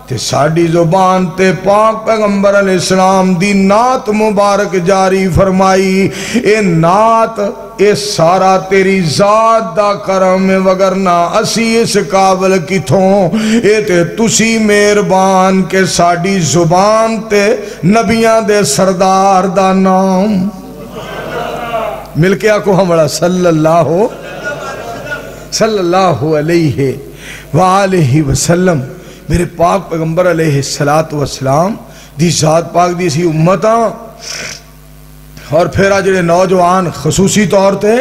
تے ساڑی زبان تے پاک پیغمبر علیہ السلام دی نعت مبارک جاری فرمائی۔ اے نعت اے سارا تیری ذات دا کرم وگرنا اسی اس قابل کتھوں، اے تے تسی مہربان کے ساڑی زبان تے نبیاں دے سردار دا نام مل کے آکو ہمارا صلی اللہ علیہ وآلہ وسلم۔ میرے پاک پیغمبر علیہ السلام دی ذات پاک دی سی امتاں، اور پھر جڑے نوجوان خصوصی طور تے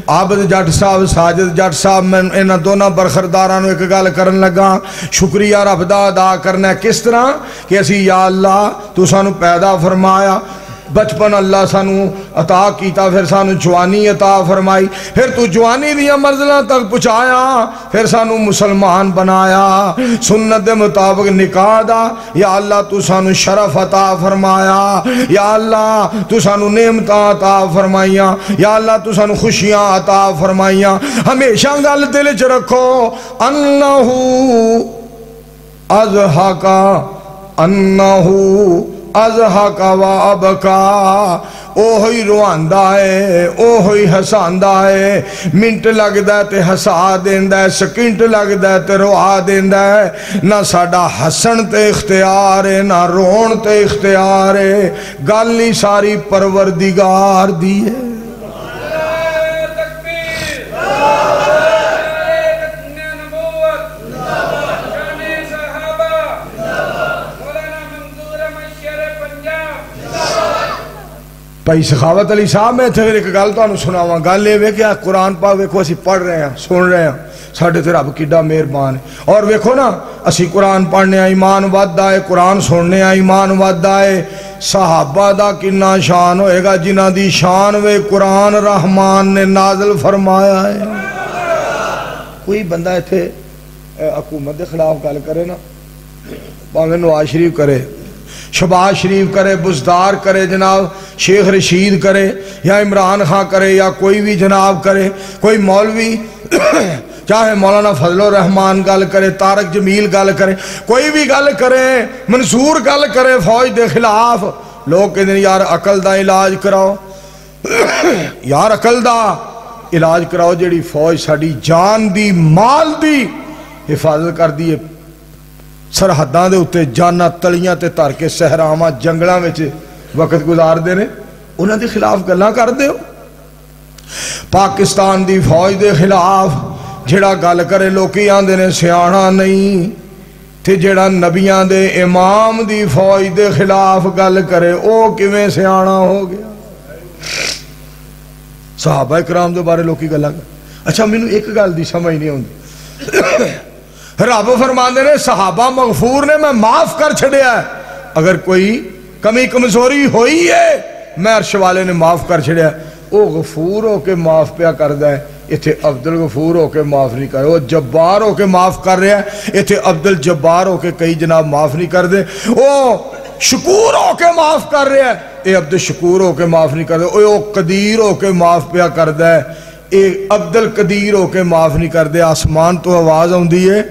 عابد جٹ صاحب، ساجد جٹ صاحب، میں انہاں دونوں برخردارانو ایک گل کرن لگا، شکریہ رب دا ادا کرنا ہے کس طرح کہ اسی یا اللہ تو سانو پیدا فرمایا، بچپن اللہ سانو عطا کیتا، پھر سانو جوانی عطا فرمائی، پھر تو جوانی دیا منزلہ تک پہنچایا، پھر سانو مسلمان بنایا، سنت دے مطابق نکاح دا یا اللہ تو سانو شرف عطا فرمایا، یا اللہ تو سانو نعمتاں عطا فرمائیاں، یا اللہ تو سانو خوشیاں عطا فرمائیاں۔ ہمیشہ گل دل وچ رکھو، انہو اضحکا انہو اضحکا و ابکا، اوہی رواندہ ہے، اوہی ہساندہ ہے، منٹ لگ دا تے ہسا دیندہ ہے، سکنٹ لگ دا تے روا دیندہ ہے، نہ ساڑا ہسن تے اختیار ہے، نہ رون تے اختیار ہے، گالی ساری پروردگار دی ہے۔ بھائی سخاوت علی صاحب میں تھے ایک گل تو انہوں سناواں، گل یہ کہ قرآن پاک ویکھو اسی پڑھ رہے ہیں، سن رہے ہیں، ساڑھے تے رب کیڈا مہربان ہے، اور ویکھو نا اسی قرآن پڑھنے ہیں ایمان وعدہ ہے، قرآن سننے ہیں ایمان وعدہ ہے، صحابہ دا کنا شان ہوئے گا جنہ دی شان وے قرآن رحمان نے نازل فرمایا ہے۔ کوئی بندہ ہے تھے حکومت دے خلاف گل کرے نا، باویں نواز شریف کرے، شہباز شریف کرے، بزدار کرے، جناب شیخ رشید کرے، یا عمران خان کرے، یا کوئی بھی جناب کرے، کوئی مولوی چاہے مولانا فضل الرحمان گل کرے، طارق جمیل گل کرے، کوئی بھی گل کرے، منصور گل کرے فوج دے خلاف، لوگ کہتے ہیں یار عقل دا علاج کراؤ، یار عقل دا علاج کراؤ، جیڑی فوج ساڑی جان دی مال دی حفاظت کر دیئے، سرحداں دے اتے جانا تلیاں تے تر کے صحراواں جنگلاں وچ وقت گزار دے نے، انہاں دے خلاف گلاں کر دے ہو۔ پاکستان دی فوج دے خلاف جڑا گل کرے لوکی آندے نے سیاںا نہیں، تے جڑا نبیاں دے امام دی فوج دے خلاف گل کرے او کیویں سیاںا ہو گیا۔ صحابہ کرام دے بارے لوکی گلاں کر، اچھا مینوں ایک گل دی سمجھ نہیں ہوندی، رب فرماندے نے صحابہ مغفور نے، میں معاف کر چھڑیا ہے، اگر کوئی کمی کمزوری ہوئی ہے میں عرش والے نے معاف کر چھڑیا ہے، او غفور ہو کے معاف پیا کر دا ہے، ایتھے عبدالغفور ہو کے معاف نہیں کر، وہ جبار ہو کے معاف کر رہا ہے، ایتھے عبدالجبار ہو کے کئی جناب معاف نہیں کر دے، وہ شکور ہو کے معاف کر رہا ہے، اے عبدالشکور ہو کے معاف نہیں کر دے، او قدیر ہو کے معاف پیا کر دا ہے، اے عبدالقدیر ہو کے معاف نہیں کر دے۔ آسمان تو آواز آؤندی ہے،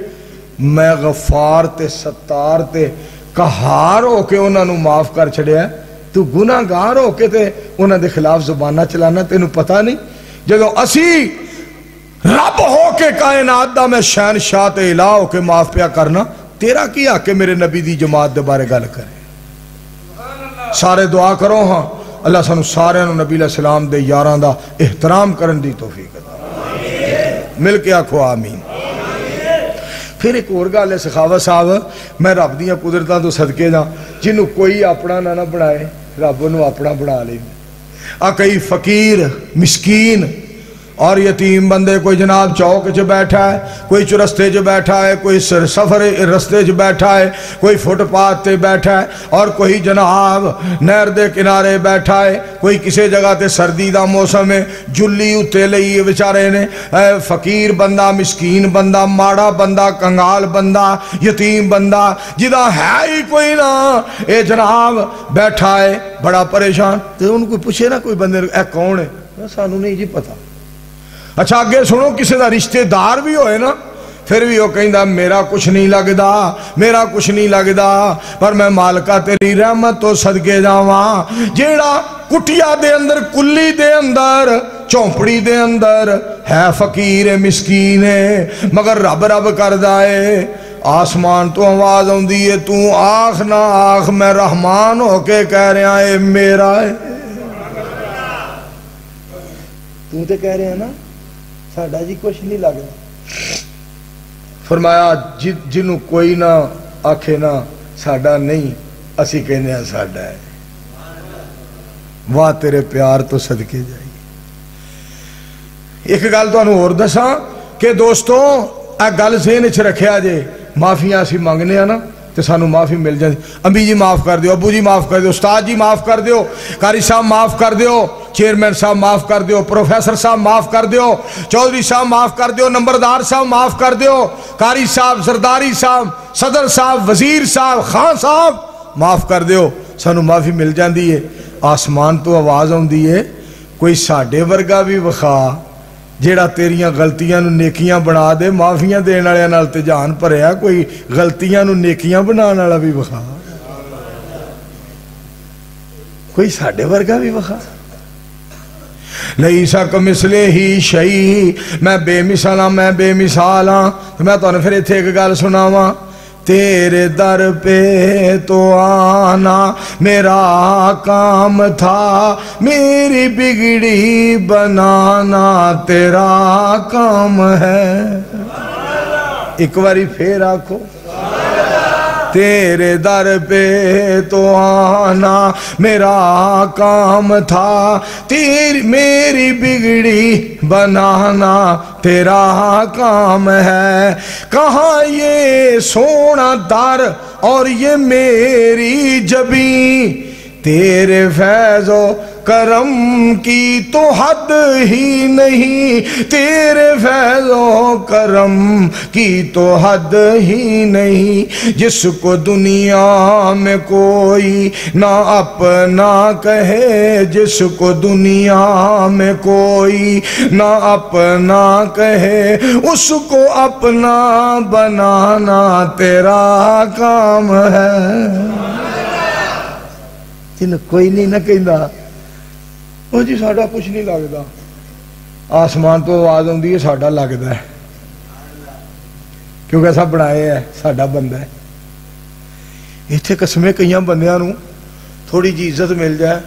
میں غفار تے ستار تے قہار ہو کے انہاں نو معاف کر چھڑیا ہے، تو گناہگار ہو کے تے انہاں دے خلاف زبانہ چلانا تینوں پتہ نہیں؟ جدو اسی رب ہو کے کائنات دا میں شہنشاہ تے الہ ہو کے معاف پیا کرنا، تیرا کیا کہ میرے نبی دی جماعت دے بارے گل کرے؟ سارے دعا کرو ہاں اللہ سانو سارے نبی علیہ السلام دے یاراں دا احترام کرن دی توفیق عطا مل کے آکھو آمین پھر ایک اور گل ہے سخاوت صاحب میں رب دیاں قدرتاں تو صدقے جاں جنوں کوئی اپنا نہ بنائے رب نو اپنا بنا لے کئی فقیر مسکین اور یتیم بندے کوئی جناب چوک چ بیٹھا ہے کوئی چرستے چ بیٹھا ہے کوئی سفر رستے چ بیٹھا ہے کوئی فٹ پاتھ تے بیٹھا ہے اور کوئی جناب نہر دے کنارے بیٹھا ہے کوئی کسی جگہ تے سردی دا موسم ہے جلی اتے لئی بیچارے نے فقیر بندہ مسکین بندہ ماڑا بندہ کنگال بندہ یتیم بندہ جدا ہے ہی کوئی نہ اے جناب بیٹھا ہے بڑا پریشان تو ان کو پوچھے نا کوئی بندے اے کون ہے سانو نہیں جی پتا اچھا آگے سنو کسی دا رشتہ دار بھی ہوئے نا پھر بھی وہ کہیں دا میرا کچھ نہیں لگدا پر میں مالکہ تیری رحمت تو صدقے جاواں جیڑا کٹیا دے اندر کلی دے اندر چونپڑی دے اندر ہے فقیر مسکین ہے مگر رب کر دائے آسمان تو آواز آندی ہے تو آخ نہ آخ میں رحمان ہو کے کہہ رہا ہے میرا ہے تو تے کہہ رہے ہیں نا ساڑھا جی کچھ نہیں لگا فرمایا جنہوں کوئی نہ آکھے نہ ساڑھا نہیں اسی کہنے ہیں ساڑھا ہے واہ تیرے پیار تو صدقے جائے ایک گل تو انہوں اور دساں کہ دوستوں اے گل ذہن وچ رکھیا جے معافیاں اسی مانگنے ہیں نا تو سانو معافی مل جائے امی جی معاف کر دیو ابو جی معاف کر دیو استاد جی معاف کر دیو قاری صاحب معاف کر دیو چیئرمین صاحب معاف کر دیو پروفیسر صاحب معاف کر دیو چودھری صاحب معاف کر دیو نمبردار صاحب معاف کر دیو قاری صاحب زرداری صاحب صدر صاحب وزیر صاحب خان صاحب معاف کر دیو سانو معافی مل جاندی ہے آسمان تو آواز ہوندی ہے کوئی ساڑھے ورگا بھی وخا جیڑا تیریاں غلطیاں نو نیکیاں بنا دے معافیاں دین والے نال تے جان بھریا کوئی غلطیاں نو نیکیاں بنان والا بھی وخا کوئی ساڈے ورگا بھی وخا لیسا کمثلہ ہی شیء میں بے مثال ہاں میں تو پھر ایتھے ایک گل سناواں تیرے در پہ تو آنا میرا کام تھا میری بگڑی بنانا تیرا کام ہے ایک باری پھر آکھو تیرے در پہ تو آنا میرا کام تھا میری بگڑی بنانا تیرا کام ہے کہاں یہ سونا در اور یہ میری جبیں تیرے فیض و کرم کی تو حد ہی نہیں تیرے فیض و کرم کی تو حد ہی نہیں جس کو دنیا میں کوئی نہ اپنا کہے جس کو دنیا میں کوئی نہ اپنا کہے اس کو اپنا بنانا تیرا کام ہے کوئی نہیں نہ کہندا وہ جی ساڑھا کچھ نہیں لگتا آسمان تو آواز ہوندی ہے ساڑھا لگتا ہے کیونکہ ایسا بنائے ہے ساڑھا بندہ ہے ایتھے قسمیں کئیاں بندیاں نو تھوڑی جی عزت مل جائے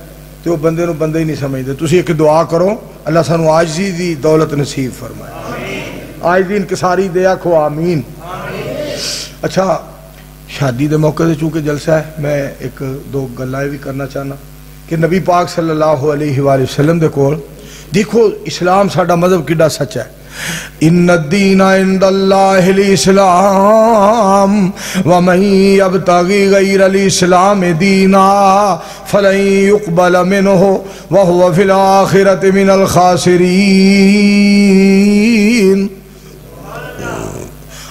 تو وہ بندے نو بندے ہی نہیں سمجھتے تسی ایک دعا کرو اللہ سانو عاجزی دی دولت نصیب فرمائے عاجزی انکساری دے آکھو آمین اچھا شادی دے موقع سے چونکہ جلسہ ہے میں ایک دو گلائیں بھی کرنا چاہنا کہ نبی پاک صلی اللہ علیہ وآلہ وسلم دے کول دیکھو اسلام ساڑھا مذہب کڈا سچ ہے ان الدین عند اللہ الاسلام ومن یبتغی غیر الاسلام دینا فلن یقبل منہ وہو فی الآخرۃ من الخاسرین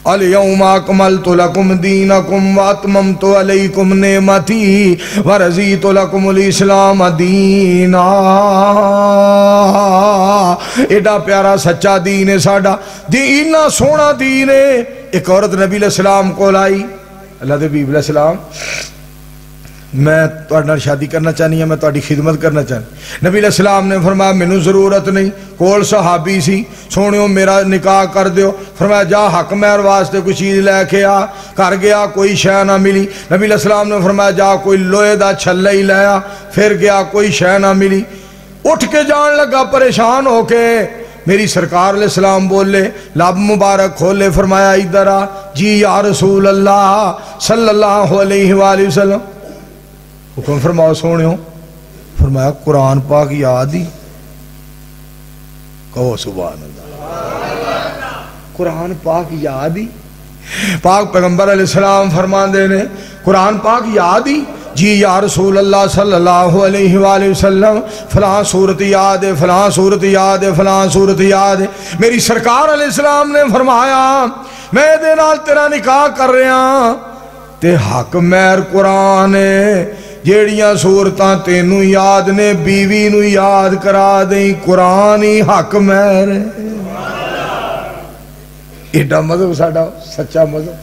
اليوم اکملت لکم دینکم واتممت علیکم نعمتی ورضیت لکم الاسلام دینا ایڈا پیارا سچا دین ہے ساڑا دینا سونا دین ہے ایک عورت نبی علیہ السلام کو لائی اللہ دے بیب علیہ السلام میں تہاڈے نال شادی کرنا چاہنی ہوں، میں تہاڈی خدمت کرنا چاہنی۔ نبی علیہ السلام نے فرمایا مینوں ضرورت نہیں، کول صحابی سی، سونیو میرا نکاح کر دیو۔ فرمایا جا حق مہر واسطے کوئی چیز لے کے آ، کر گیا کوئی شے نہ ملی۔ نبی علیہ السلام نے فرمایا جا کوئی لوہے دا چھلا ہی لے آ، پھر گیا کوئی شے نہ ملی۔ اٹھ کے جان لگا پریشان ہو کے، میری سرکار علیہ السلام بولے، لب مبارک کھولے، فرمایا ادھر آ۔ جی یا رسول اللہ صلی اللہ علیہ وآلہ وسلم۔ حکم فرماؤ سونیو۔ فرمایا قرآن پاک یاد ہی؟ کہو سبحان اللہ۔ قرآن پاک یاد ہی؟ پاک پیغمبر علیہ السلام فرماندے نے قرآن پاک یاد ہی؟ جی یا رسول اللہ صلی اللہ علیہ وآلہ وسلم، فلاں صورت یاد ہے، فلاں صورت یاد ہے، فلاں صورت یاد ہے۔ میری سرکار علیہ السلام نے فرمایا میں دے نال تیرا نکاح کر رہا تے حق مہر قرآن ہے، جیڑیاں صورتاں تینوں یاد نے بیوی نو یاد کرا دیں، قرآن ہی حق مہر ہے۔ ایڈا مذہب ساڈا سچا مذہب،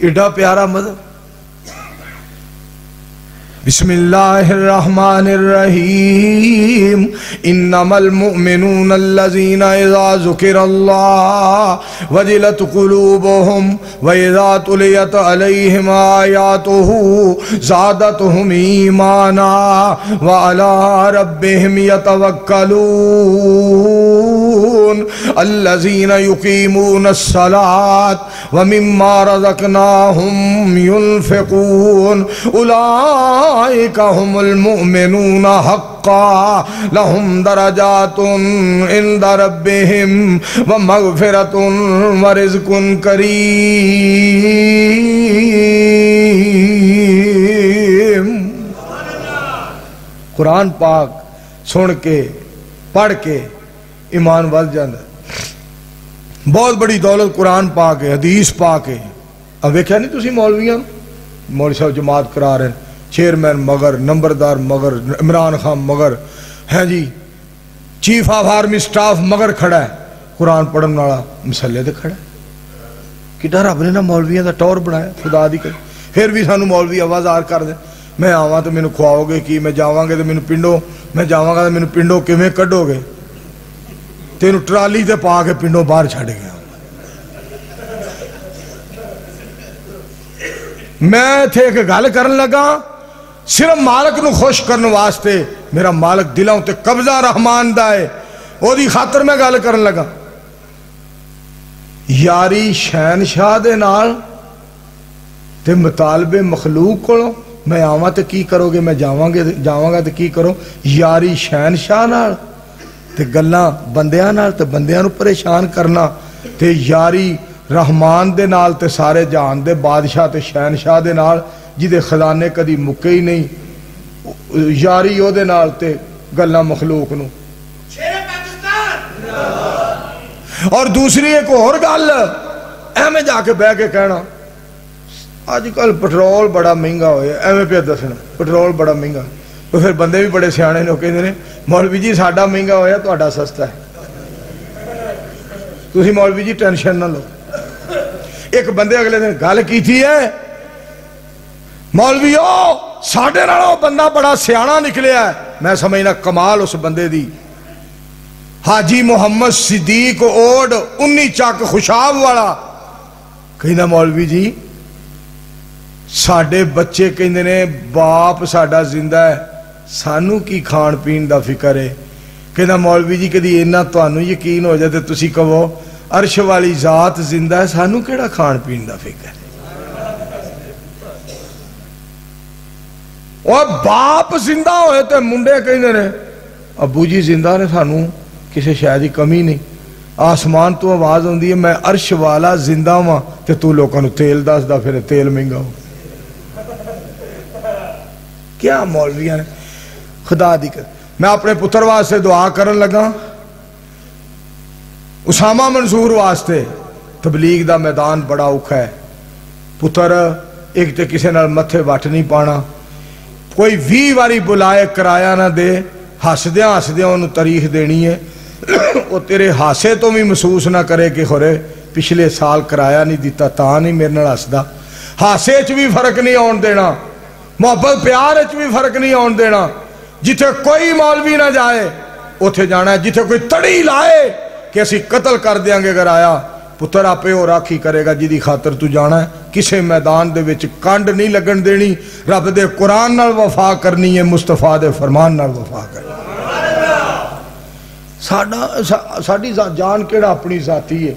ایڈا پیارا مذہب۔ بسم اللہ الرحمن الرحیم، انما المؤمنون الذین اذا ذکر اللہ وجلت قلوبهم واذا تلیت علیہم آیاتہ زادتہم ایمانا وعلی ربہم یتوکلون الذین یقیمون الصلاة ومما رزقناہم ینفقون اولئک هم المؤمنون حقا لهم درجات عند ربهم ومغفرة ورزق کریم۔ قرآن پاک سن کے پڑھ کے ایمان ود جاندہ۔ بہت بڑی دولت قرآن پاک ہے، حدیث پاک ہے۔ اب ویکھیا نہیں تسی مولویاں، مولوی صاحب جماعت کرا رہے ہیں، چیئرمین مگر، نمبردار مگر، عمران خان مگر، ہیں جی چیف آف آرمی سٹاف مگر کھڑا ہے، قرآن پڑھن والا مسلے تے کھڑا ہے۔ کڈا رب نے نا مولویاں دا ٹور بنایا، خدا دی کر۔ پھر بھی سانو مولوی آوازار کر دیں، میں آواں تو مینوں کھواؤ گے کی، میں جاواں گے تو مینوں پنڈو، میں جاواں گا تو مینوں پنڈو کیویں کڈو گے؟ تینوں ٹرالی تے پا کے پنڈوں باہر چھڈ گیا۔ میں تھے ایک گل کرن لگا، صرف مالک نو خوش کرنے واسطے، میرا مالک دلاؤں تے قبضہ رحمان دا ہے، او دی خاطر میں گل کرن لگا۔ یاری شہنشاہ دے نال تے مطالبے مخلوق کولوں، میں آواں تے کی کرو گے، میں جاواں گا تے کی کرو؟ یاری شہنشاہ نال تے گلاں بندیاں نال تے بندیاں نو پریشان کرنا، تے یاری رحمان دے نال تے سارے جہان دے بادشاہ تے شہنشاہ دے نال جدے خزانے کدی مکے ہی نہیں، یاری او دے نال تے گلاں مخلوق نو۔ اور دوسری ایک اور گل ایویں جا کے بہ کے کہنا آج کل پٹرول بڑا مہنگا ہویا، ایویں پہ دسنا پٹرول بڑا مہنگا، تو پھر بندے بھی بڑے سیانے نے کہندے نے مولوی جی ساڈا مہنگا ہویا تہاڈا سستا ہے، تسی مولوی جی ٹینشن نہ لو۔ ایک بندے اگلے دن گل کیتی ہے، مولویو ساڈے نالوں بندہ بڑا سیانا نکلیا ہے، میں سمجھنا کمال اس بندے دی۔ حاجی محمد صدیق اوڈ 19 چک خوشاب والا کہنا مولوی جی ساڈے بچے کہندے نے باپ ساڈا زندہ ہے، سانو کی کھان پین دا فکر ہے؟ کہنا مولوی جی کدی اینا تانوں یقین ہو جائے تے تسی کہو عرش والی ذات زندہ ہے، سانو کیڑا کھان پین دا فکر ہے؟ اور باپ زندہ ہوئے تے منڈے کہندے نے ابو جی زندہ نے، سانو کسی شاید ہی کمی نہیں، آسمان تو آواز ہوندی ہے میں عرش والا زندہ ہوں تے تو لوگوں نو تیل دس دا پھر تیل مہنگا ہو۔ کیا مولویاں نے خدا دی کر۔ میں اپنے پتر واسطے دعا کرن لگا، اسامہ منصور واسطے، تبلیغ دا میدان بڑا اوکھا ہے، پتر ایک تے کسے نال متھے وٹ نہیں پانا، کوئی 20 واری بلائے کرایا نہ دے، ہسدیاں ہسدیاں انہوں تاریخ دینی ہے، وہ تیرے ہاسے تو بھی محسوس نہ کرے کہ خورے پچھلے سال کرایا نہیں دیتا تا نہیں میرے نال ہسدا، ہاسے چ بھی فرق نہیں آن دینا، محبت پیار بھی فرق نہیں آن دینا. جتھے کوئی مولوی نہ جائے اتھے جانا ہے. جتھے کوئی تڑی لائے کہ اسی قتل کر دیاں گے اگر آیا, پتر آپے اور راکھی کرے گا جی دی خاطر تو جانا ہے. کسے میدان دے وچ کانڈ نہیں لگن دینی. رب دے قرآن نال وفا کرنی ہے, مصطفیٰ دے فرمان نال وفا کرنی. ساڑی جان کیڑا اپنی ذاتی ہے.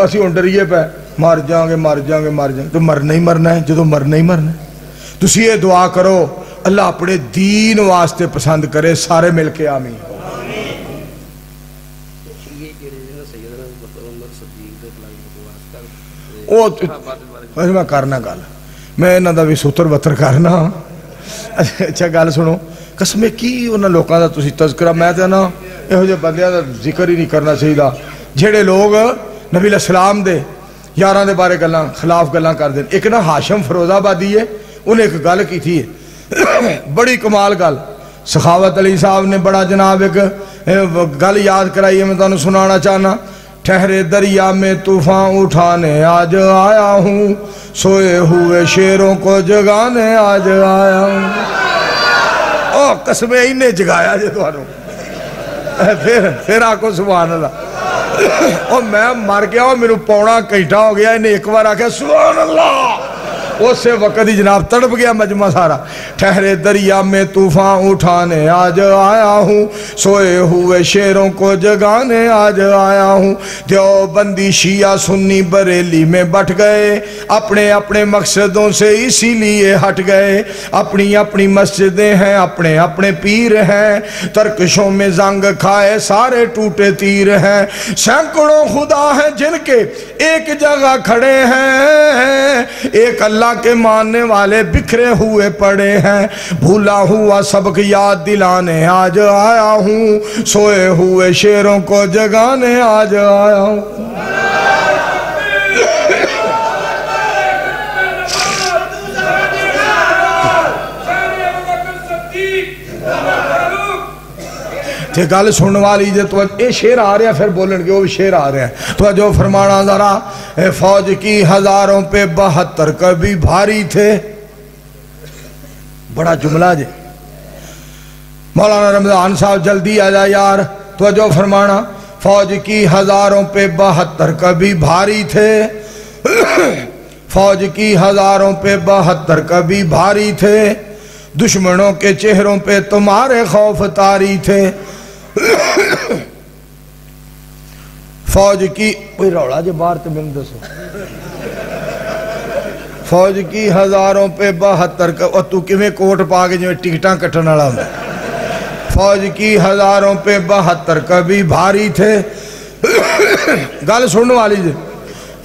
اسی ہن ڈریے پہ مر جاؤں گے مر جاؤں گے مر جاؤں گے. تو مرنا ہی مرنا ہے. جدو مرنا ہی مرنا ہے تسی یہ دعا کرو اللہ اپنے دین واسطے پسند کرے. سارے مل کے آمین. میں کرنا گل, میں انہاں دا بھی سوتر وطر کرنا. اچھا گل سنو, قسمیں کی انہاں لوکاں دا تسی تذکرہ, میں تے نا یہو جے بندیاں دا ذکر ہی نہیں کرنا چاہیے جہے لوگ نبی علیہ السلام دے یاراں دے بارے گلاں خلاف گلاں کر دیں. ایک نا ہاشم فیروز آبادی ہے, انہیں ایک گل کی تھی بڑی کمال گل. سخاوت علی صاحب نے بڑا جناب ایک گل یاد کرائی ہے, میں تانوں سنانا چاہنا. ٹھہرے دریا میں طوفان اٹھانے آج آیا ہوں, سوئے ہوئے شیروں کو جگانے آج آیا ہوں. او قسمیں انہیں جگایا جے تانوں, پھر آکو سبحان اللہ. اور میں مر گیا ہوں, میرے پونا گھنٹہ ہو گیا, انہیں ایک بار آکھیا سبحان اللہ. اس سے وقت ہی جناب تڑپ گیا مجمع سارا. ٹھہرے دریا میں طوفان اٹھانے آج آیا ہوں, سوئے ہوئے شیروں کو جگانے آج آیا ہوں. دیوبندی شیعہ سنی بریلی میں بٹ گئے, اپنے اپنے مقصدوں سے اسی لیے ہٹ گئے. اپنی اپنی مسجدیں ہیں, اپنے اپنے پیر ہیں, ترکشوں میں زنگ کھائے سارے ٹوٹے تیر ہیں. سینکڑوں خدا ہیں جن کے ایک جگہ کھڑے ہیں, ایک اللہ کے ماننے والے بکھرے ہوئے پڑے ہیں. بھولا ہوا سبق یاد دلانے آج آیا ہوں, سوئے ہوئے شیروں کو جگانے آج آیا ہوں. تے گل سننے والی جے تو اے شیر آ رہے ہیں پھر بولن گے وہ بھی شیر آ رہے ہیں. تو جو فرمانا ذرا, فوج کی ہزاروں پہ 72 کبھی بھاری تھے. بڑا جملہ جے. مولانا رمضان صاحب جلدی آ جا یار. تو جو فرمانا, فوج کی ہزاروں پہ 72 کبھی بھاری تھے, فوج کی ہزاروں پہ 72 کبھی بھاری تھے, دشمنوں کے چہروں پہ تمہارے خوف طاری تھے. فوج کی کوئی روڑا جو بار تے میں دسو. فوج کی ہزاروں پہ 72 اور تو کیویں کوٹ پا کے جو ٹکٹاں کٹن والا ہوندا. فوج کی ہزاروں پہ 72 کبھی بھاری تھے. گل سننے والی جی.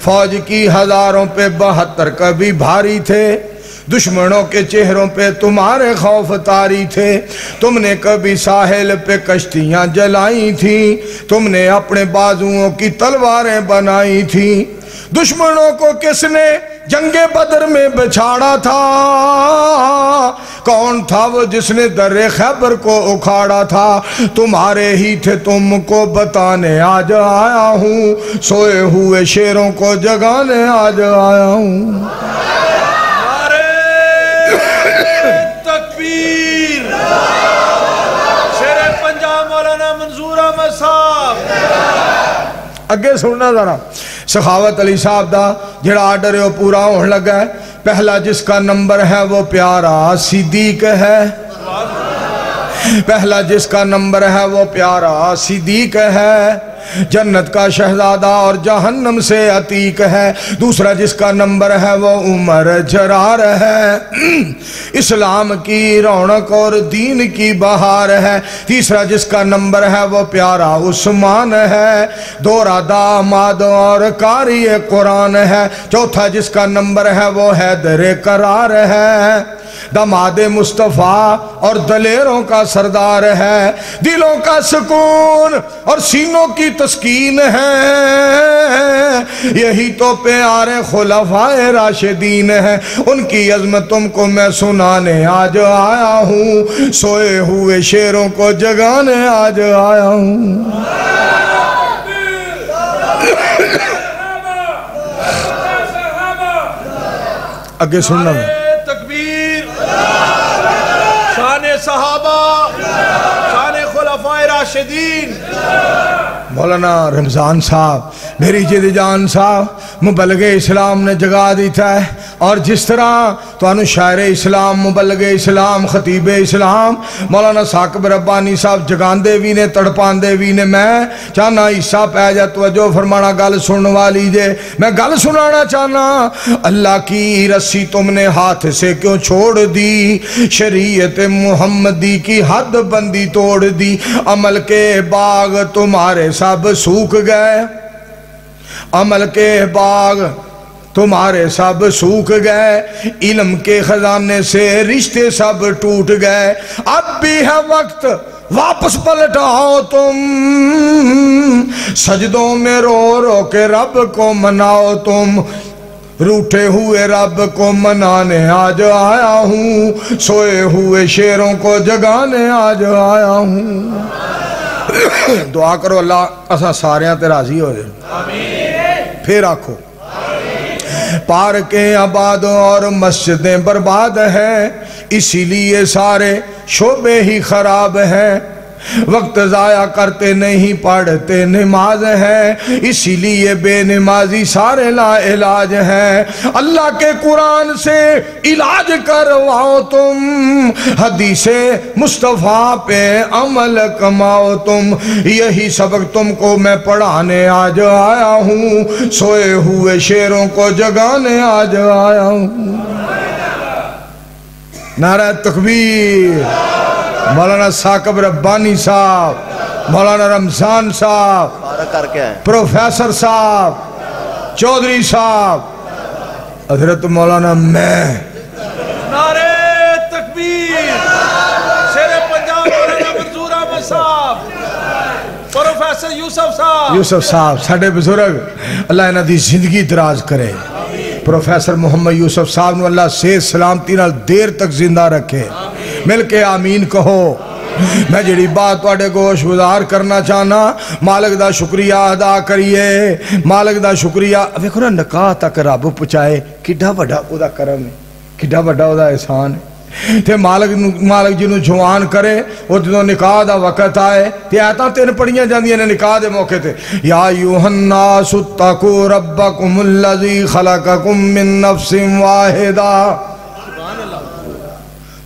فوج کی ہزاروں پہ 72 کبھی بھاری تھے, دشمنوں کے چہروں پہ تمہارے خوف طاری تھے. تم نے کبھی ساحل پہ کشتیاں جلائی تھیں, تم نے اپنے بازوؤں کی تلواریں بنائی تھیں. دشمنوں کو کس نے جنگ بدر میں بچھاڑا تھا, کون تھا وہ جس نے در خیبر کو اکھاڑا تھا. تمہارے ہی تھے تم کو بتانے آج آیا ہوں, سوئے ہوئے شیروں کو جگانے آج آیا ہوں. اگے سننا ذرا. سخاوت علی صاحب دا جڑا آرڈر ہے وہ پورا ہونے لگا ہے. پہلا جس کا نمبر ہے وہ پیارا صدیق ہے, پہلا جس کا نمبر ہے وہ پیارا صدیق ہے, جنت کا شہزادہ اور جہنم سے عتیق ہے. دوسرا جس کا نمبر ہے وہ عمر جرار ہے, اسلام کی رونق اور دین کی بہار ہے. تیسرا جس کا نمبر ہے وہ پیارا عثمان ہے, دورہ داماد اور قاری قرآن ہے. چوتھا جس کا نمبر ہے وہ حیدر قرار ہے, داماد مصطفیٰ اور دلیروں کا سردار ہے. دلوں کا سکون اور سینوں کی تسکین ہے, یہی تو پیارے خلفائے راشدین ہیں. ان کی عظمت تم کو میں سنانے آج آیا ہوں, سوئے ہوئے شیروں کو جگانے آج آیا ہوں. اگے سننا میں صحابہ شان خلفائے راشدین مولانا رمضان صاحب میری جد جان صاحب مبلغ اسلام نے جگا دیتا ہے اور جس طرح تو انو شاعر اسلام مبلغ اسلام خطیب اسلام مولانا ثاقب ربانی صاحب جگاندے بھی نے تڑپاندے بھی نے میں چاہنا عیسیٰ پہ جا توجہ فرمانا گل سننے والی جے میں گل سنانا چاہنا اللہ کی رسی تم نے ہاتھ سے کیوں چھوڑ دی شریعت محمدی کی حد بندی توڑ دی عمل کے باغ تمہارے سب سوکھ گئے عمل کے باغ تمہارے سب سوکھ گئے علم کے خزانے سے رشتے سب ٹوٹ گئے اب بھی ہے وقت واپس پلٹاؤ تم سجدوں میں رو رو کے رب کو مناؤ تم روٹھے ہوئے رب کو منانے آج آیا ہوں سوئے ہوئے شیروں کو جگانے آج آیا ہوں دعا کرو اللہ اساں ساریاں تے راضی ہو جائے پھر آکھو پارکیں آباد اور مسجدیں برباد ہیں اسی لیے سارے شعبے ہی خراب ہیں وقت ضائع کرتے نہیں پڑھتے نماز ہے اسی لیے بے نمازی سارے لا علاج ہیں اللہ کے قرآن سے علاج کرواؤ تم حدیث مصطفیٰ پہ عمل کماؤ تم یہی سبق تم کو میں پڑھانے آج آیا ہوں سوئے ہوئے شیروں کو جگانے آج آیا ہوں نعرہ تکبیر مولانا ثاقب ربانی صاحب مولانا رمضان صاحب پروفیسر صاحب چودھری صاحب حضرت مولانا میں نعرہ تکبیر شیر پنجاب مولانا منظور احمد صاحب پروفیسر یوسف صاحب ساڑھے بزرگ اللہ انہاں دی زندگی دراز کرے پروفیسر محمد یوسف صاحب نو اللہ صحت سلامتی نال دیر تک زندہ رکھے مل کے آمین کہو میں جڑی بات توڑے گوش گزار کرنا چاہنا مالک دا شکریہ ادا کریے مالک دا شکریہ ویکھو نا نکاح تک رب پہنچائے کڈا بڑا او دا کرم ہے کڈا بڑا او دا احسان ہے تے مالک جنوں جوان کرے اور جدوں نکاح دا وقت آئے تے آیتاں تین پڑھیاں جاندیاں نے نکاح دے موقع تے یا ایھا الناس اتقوا ربکم الذی خلقکم من نفس واحدہ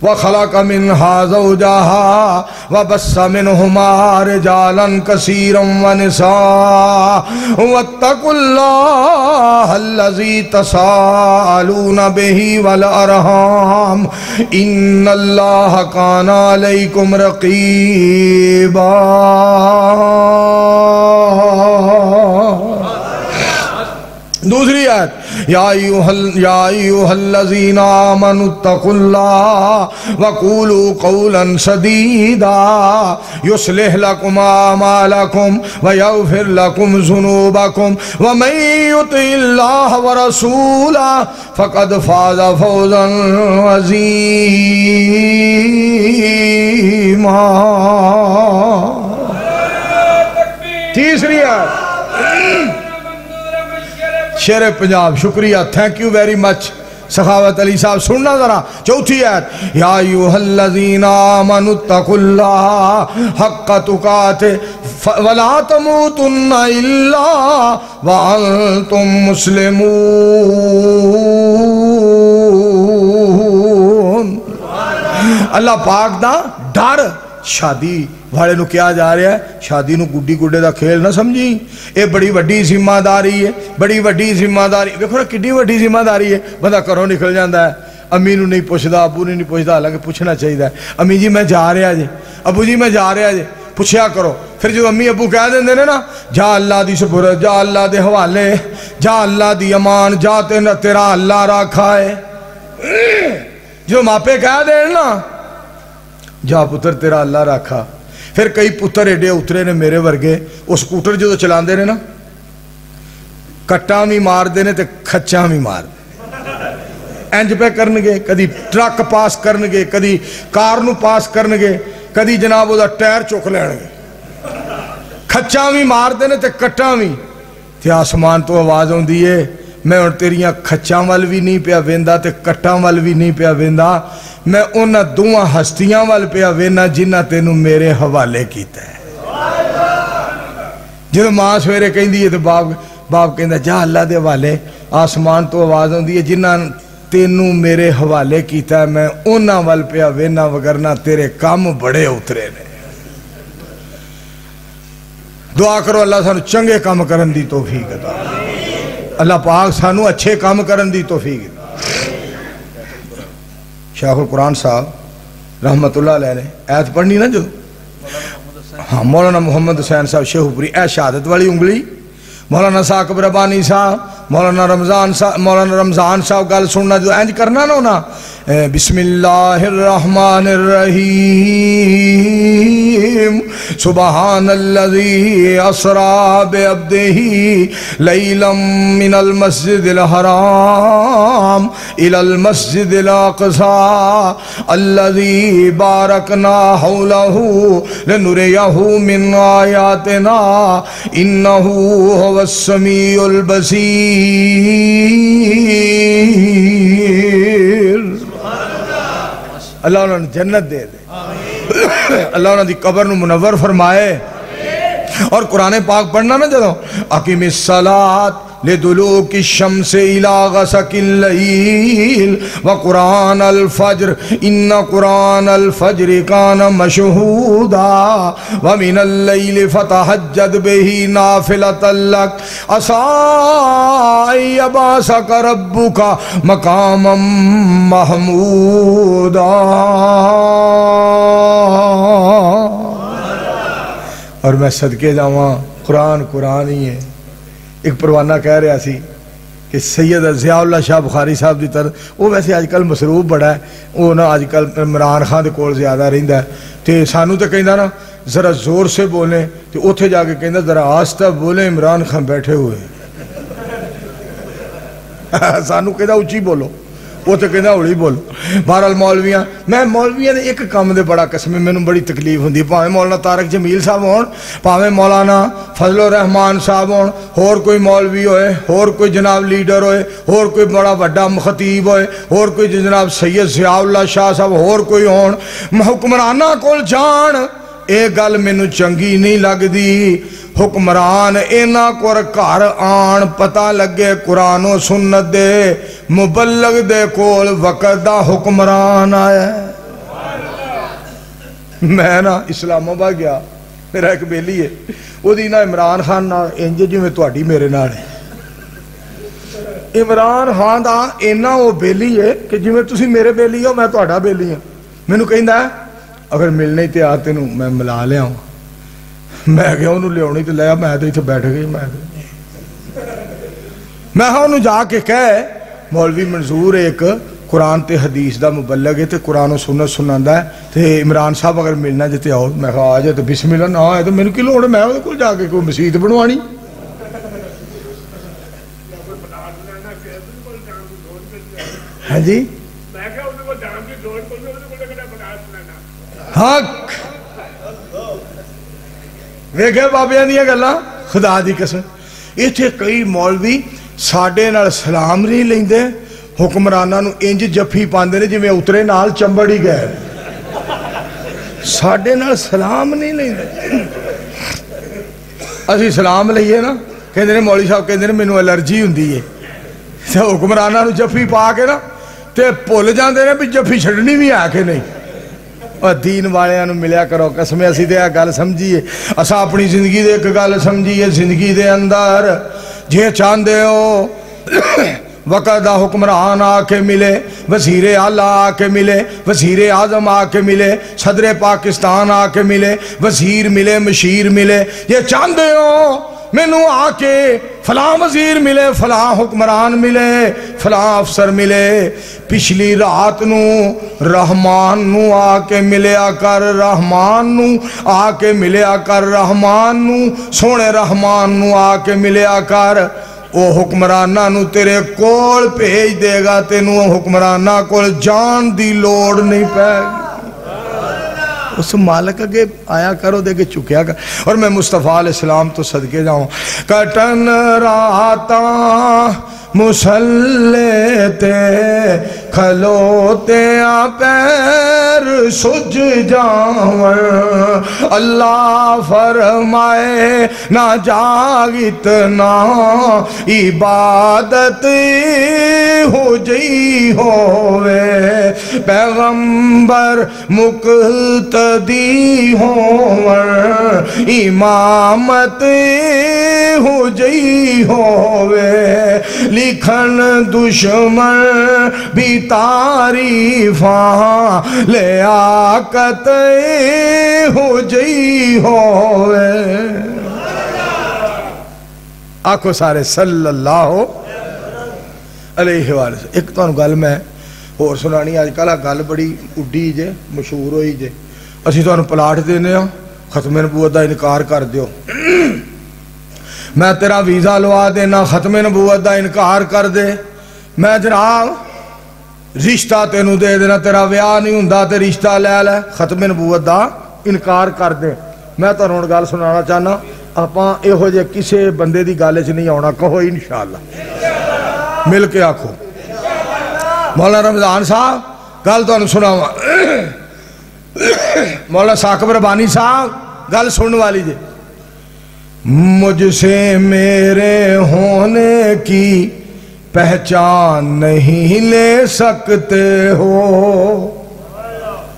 وخلق منها زوجها وبث منهما رجالا كثيرا ونساء واتقوا الله الذي تساءلون به والأرحام إن الله كان عليكم رقيبا دوسری آیت یا ایوہ الذین آمنوا اتقوا اللہ وقولوا قولا سدیدا یصلح لکم اعمالکم ویغفر لکم ذنوبکم ومن یطع اللہ ورسولہ فقد فاز فوزا عظیما تیسری آیت شیر پنجاب شکریہ تھینک یو ویری مچ سخاوت علی صاحب سننا ذرا چوتھی آیت یا ایھا الذین آمنوا اتقوا اللہ حق تقاته ولا تموتن الا وانتم مسلمون اللہ پاک دا ڈر شادی بھاڑے نو کیا جا رہا ہے شادی نو گڈی گڈے دا کھیل نہ سمجھی اے بڑی وڈی ذمہ داری ہے بڑی وڈی ذمہ داری دیکھو نا کڈی وڈی ذمہ داری ہے بندہ گھروں نکل جاندا ہے امی نو نہیں پوچھدا ابو نے نہیں پوچھدا حالانکہ پوچھنا چاہیے امی جی میں جا رہا جی ابو جی میں جا رہا جی پوچھیا کرو پھر جو امی ابو کہہ دیندے نے نا جا اللہ دی سپرد جا اللہ دے حوالے جا اللہ دی امان جا تیرا اللہ راکھا ہے جو ماپے کہہ دین نا جا پتر تیرا اللہ راکھا پھر کئی پتر ایڈے اترے نے میرے ورگے وہ سکوٹر جو چلاندے نے نا کٹاں بھی مار دے نے تے کھچاں بھی مار دے انج پہ کرنگے کدی ٹرک پاس کرنگے کدی کار نو پاس کرنگے کدی جناب وہ دا ٹائر چک لینگے کھچاں بھی مار دے نے تے کٹاں بھی تے آسمان تو آواز ہوں دیئے میں اور تیریاں کھچاں وال بھی نہیں پیا ویندا تے کٹاں وال بھی نہیں پیا ویندا میں انہاں دوہاں ہستیاں وال پیا وینا جنہ تینوں میرے حوالے کیتا ہے. جب ماں سویرے کہیں دی ہے تو باپ کہیں دا جا اللہ دے حوالے. آسمان تو آواز ہوں دی ہے جنہ تینوں میرے حوالے کیتا ہے میں انہاں وال پیا وینا وگرنا تیرے کام بڑے اترے نے. دعا کرو اللہ سانو چنگے کام کرن دی توفیق عطا. اللہ پاک سانو اچھے کام کرن دی توفیق عطا. شیخ القرآن صاحب رحمت اللہ علیہ نے آیت پڑھنی نا جو ہاں مولانا محمد حسین صاحب شیخ پوری اے شہادت والی انگلی مولانا ثاقب ربانی صاحب مولانا رمضان صاحب گل سننا جو اینج کرنا نا بسم اللہ الرحمن الرحیم سبحان الذی اسرا بعبدہ لیلا من المسجد الحرام الى المسجد الاقصى الذی بارکنا حولہ لنریہ من آیاتنا انہ هو السمیع البصیر. اللہ انہوں نے جنت دے دے, اللہ انہوں نے قبر نو منور فرمائے. اور قرآن پاک پڑھنا نا جدو اقیم الصلاۃ لدلوک الشمس الى غسق اللیل وقرآن الفجر ان قرآن الفجر کان مشہودا ومن اللیل فتہجد بہ نافلۃ لک عسى یبعثک ربک مقاما محمودا. اور میں صدقے جاواں قرآن ہی ہے. ایک پروانہ کہہ رہا سی کہ سید ضیاء اللہ شاہ بخاری صاحب دی طرح وہ ویسے آج کل مصروف بڑا ہے وہ نا آج کل عمران خان دے کول زیادہ رہندا ہے تے سانو تے کہندا نا ذرا زور سے بولیں تے اوتھے جا کے کہندا ذرا آہستہ بولیں عمران خان بیٹھے ہوئے سانو کہندا اونچی بولو وہ تو کہنا ہولی بولو. بہرحال مولویاں میں مولویاں نے ایک کام دے بڑا قسم میں نے بڑی تکلیف ہوندی پاویں مولانا طارق جمیل صاحب ہون پاویں مولانا فضل الرحمان صاحب ہون اور کوئی مولوی ہوئے اور کوئی جناب لیڈر ہوئے اور کوئی بڑا بڑا خطیب ہوئے اور کوئی جناب سید ضیاء اللہ شاہ صاحب اور کوئی ہون حکمرانہ کول جان اے گل مینوں چنگی نہیں لگدی. حکمران اینا کور گھر آن پتہ لگے قرآن و سنت دے مبلغ دے کول وقت دا حکمران آیا ہے. میں نا اسلام آباد گیا میرا ایک بیلی ہے وہ دی نا عمران خان نا انجے جو میں تواڈی میرے نال ہے. عمران خان دا اینا وہ بیلی ہے کہ جو میں تسی میرے بیلی ہو میں تواڈا بیلی ہوں. میں نو کہندا ہے اگر ملنے ہی تیار تینوں میں ملا لیا ہوں. میں گیا انہوں لے ہونی تو لیا میں تو ہی تو بیٹھ گئی میں ہاں انہوں جا کے کہے مولوی منظور ایک قرآن تے حدیث دا مبلغ ہے تے قرآن و سنت سناندہ ہے تے عمران صاحب اگر ملنا جاتے آؤ میں کہا آ جائے تو بسم اللہ نہ آئے تو میں نے کی لوڑ میں وہ جا کے کوئی مسجد بنوانی. ہاں جی ہاں ویکھے بابیاں دیاں گلاں خدا دی قسم ایتھے کئی مولوی ساڈے نال سلام نہیں لیندے حکمراناں نو انج جفی پاندے نے جویں اترے نال چمبڑ ہی گئے ساڈے نال سلام نہیں لیندے. اسی سلام لئیے نا کہندے نے مولوی صاحب کہندے نے مینوں الرجی ہوندی ہے تے حکمراناں نو جفی پا کے نا تے بھول جاندے نے بھی جفی چھڈنی بھی ہے کہ نہیں. اور دین والیاں نو ملیا کرو قسم اسی تے گل سمجھیے اسا اپنی زندگی دے ایک گل سمجھیے زندگی دے اندر جے چاہندے ہو وقت دا حکمران آ کے ملے وزیر اعلیٰ آ کے ملے وزیر اعظم آ کے ملے صدر پاکستان آ کے ملے وزیر ملے مشیر ملے یہ چاہندے ہو مینوں آ کے فلاں وزیر ملے فلاں حکمران ملے فلاں افسر ملے پچھلی رات نو رحمان نو آ کے ملیا کر رحمان نو آ کے ملیا کر رحمان نو سونے رحمان نو آ کے ملیا کر او حکمرانہ نو تیرے کول بھیج دے گا تینو حکمرانہ کول جان دی لوڑ نہیں پے گی. اس مالک اگے آیا کرو دے کے چکیا کر. اور میں مصطفیٰ علیہ السلام تو صدقے جاؤں کٹن راتاں مسلے تے کھلوتیاں پیر سج جاون اللہ فرمائے نہ جاگ اتنا عبادت ہو جئی ہوئے پیغمبر مقتدی ہون امامت ہو جئی ہوئے لکھن دشمن بھی تعریفاں لیاقت ہو جئی ہوئے آنکھو سارے صلی اللہ علیہ وآلہ وسلم ایک تو گل میں اور سنانی آج کل گل بڑی اڈی جے مشہور ہوئی جے اسی تو پلاٹ دینے ہوں ختم نبوت دا انکار کر دیو میں تیرا ویزا لوا دینا ختم نبوت دا انکار کر دے میں جناب رشتہ تینوں دے دینا تیرا ویاہ نہیں ہوندا تے رشتہ لے لے ختم نبوت دا انکار کر دے میں تو ہن گل سنانا چاہنا آپاں ایہو جے کسے بندے دی گل وچ نہیں آنا کہو انشاءاللہ مل کے آکھو مولانا رمضان صاحب گل تو سناواں مولانا ثاقب ربانی صاحب گل سننے والی جے مجھ سے میرے ہونے کی پہچان نہیں لے سکتے ہو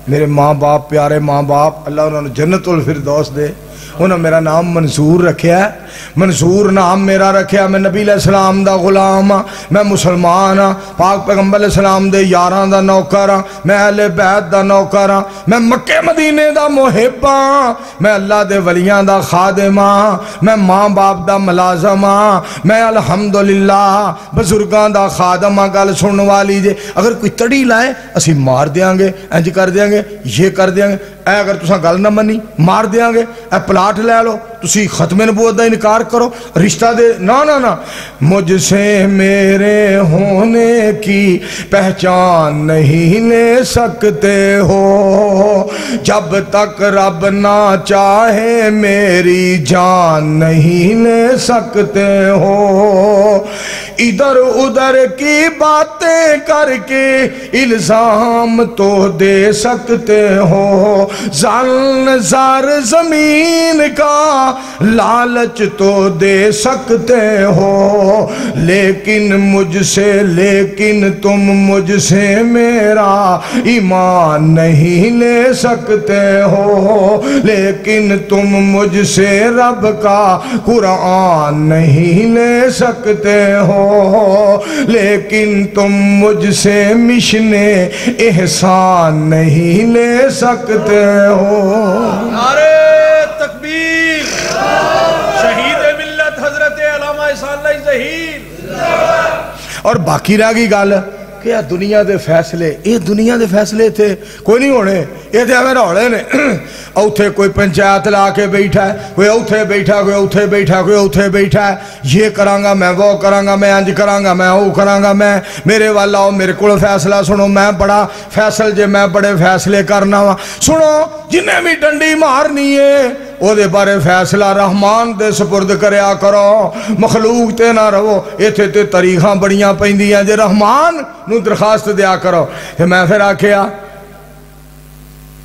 میرے ماں باپ پیارے ماں باپ اللہ انہوں نے جنت الفردوس دے انہوں نے میرا نام منصور رکھیا ہے منصور نام میرا رکھیا میں نبی علیہ السلام دا غلام ہاں میں مسلمان ہاں پاک پیغمبر علیہ السلام دے یاران دا نوکر ہاں میں اہل بیت دا نوکر ہاں میں مکہ مدینے دا محب ہاں میں اللہ دے ولیاں دا خادم ہاں میں ماں باپ دا ملازم ہاں میں الحمدللہ بزرگاں دا خادم ہاں گل سننے والی جے اگر کوئی تڑی لائے اسی مار دیاں گے انج کر دیاں گے یہ کر دیاں گے اے اگر تساں گل نہ منی مار دیاں گے اے پلاٹ لے لو تسی ختم نبوت دا انکار کرو رشتہ دے نا مجھ سے میرے ہونے کی پہچان نہیں لے سکتے ہو جب تک رب نہ چاہے میری جان نہیں لے سکتے ہو ادھر ادھر کی باتیں کر کے الزام تو دے سکتے ہو زن زار زمین کا لالچ تو دے سکتے ہو لیکن تم مجھ سے میرا ایمان نہیں لے سکتے ہو لیکن تم مجھ سے رب کا قرآن نہیں لے سکتے ہو لیکن تم مجھ سے مشن احسان نہیں لے سکتے ہو نعرہ تکبیر شہید ملت حضرت علامہ احسان اللہ ظہیر اور باقی رہ گئی گل کہ یہ دنیا دے فیصلے یہ دنیا دے فیصلے تھے کوئی نہیں ہونے یہ تھے ہمیں روڑے نے اوتھے کوئی پنچایت لا کے بیٹھا ہے کوئی اوتھے بیٹھا کوئی اوتھے بیٹھا کوئی اوتھے بیٹھا ہے یہ کرانگا میں وہ کرانگا میں انج کرانگا میں وہ کرانگا میں میرے والا ہو میرے کو فیصلہ سنو میں بڑا فیصل جے میں بڑے فیصلے کرنا ہوا سنو جنہیں بھی ڈنڈی مارنی ہے او دے بارے فیصلہ رحمان دے سپرد کریا کرو مخلوق تے نہ رہو ایتھے تے تاریخاں بڑیاں پیندیاں جے رحمان نو درخواست دیا کرو کہ میں پھر آکھیا